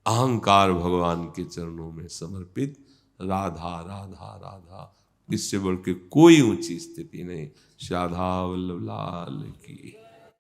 अहंकार भगवान के चरणों में समर्पित, राधा राधा राधा, इससे बढ़ के कोई ऊंची स्थिति नहीं। श्री राधा वल्लभ लाल की।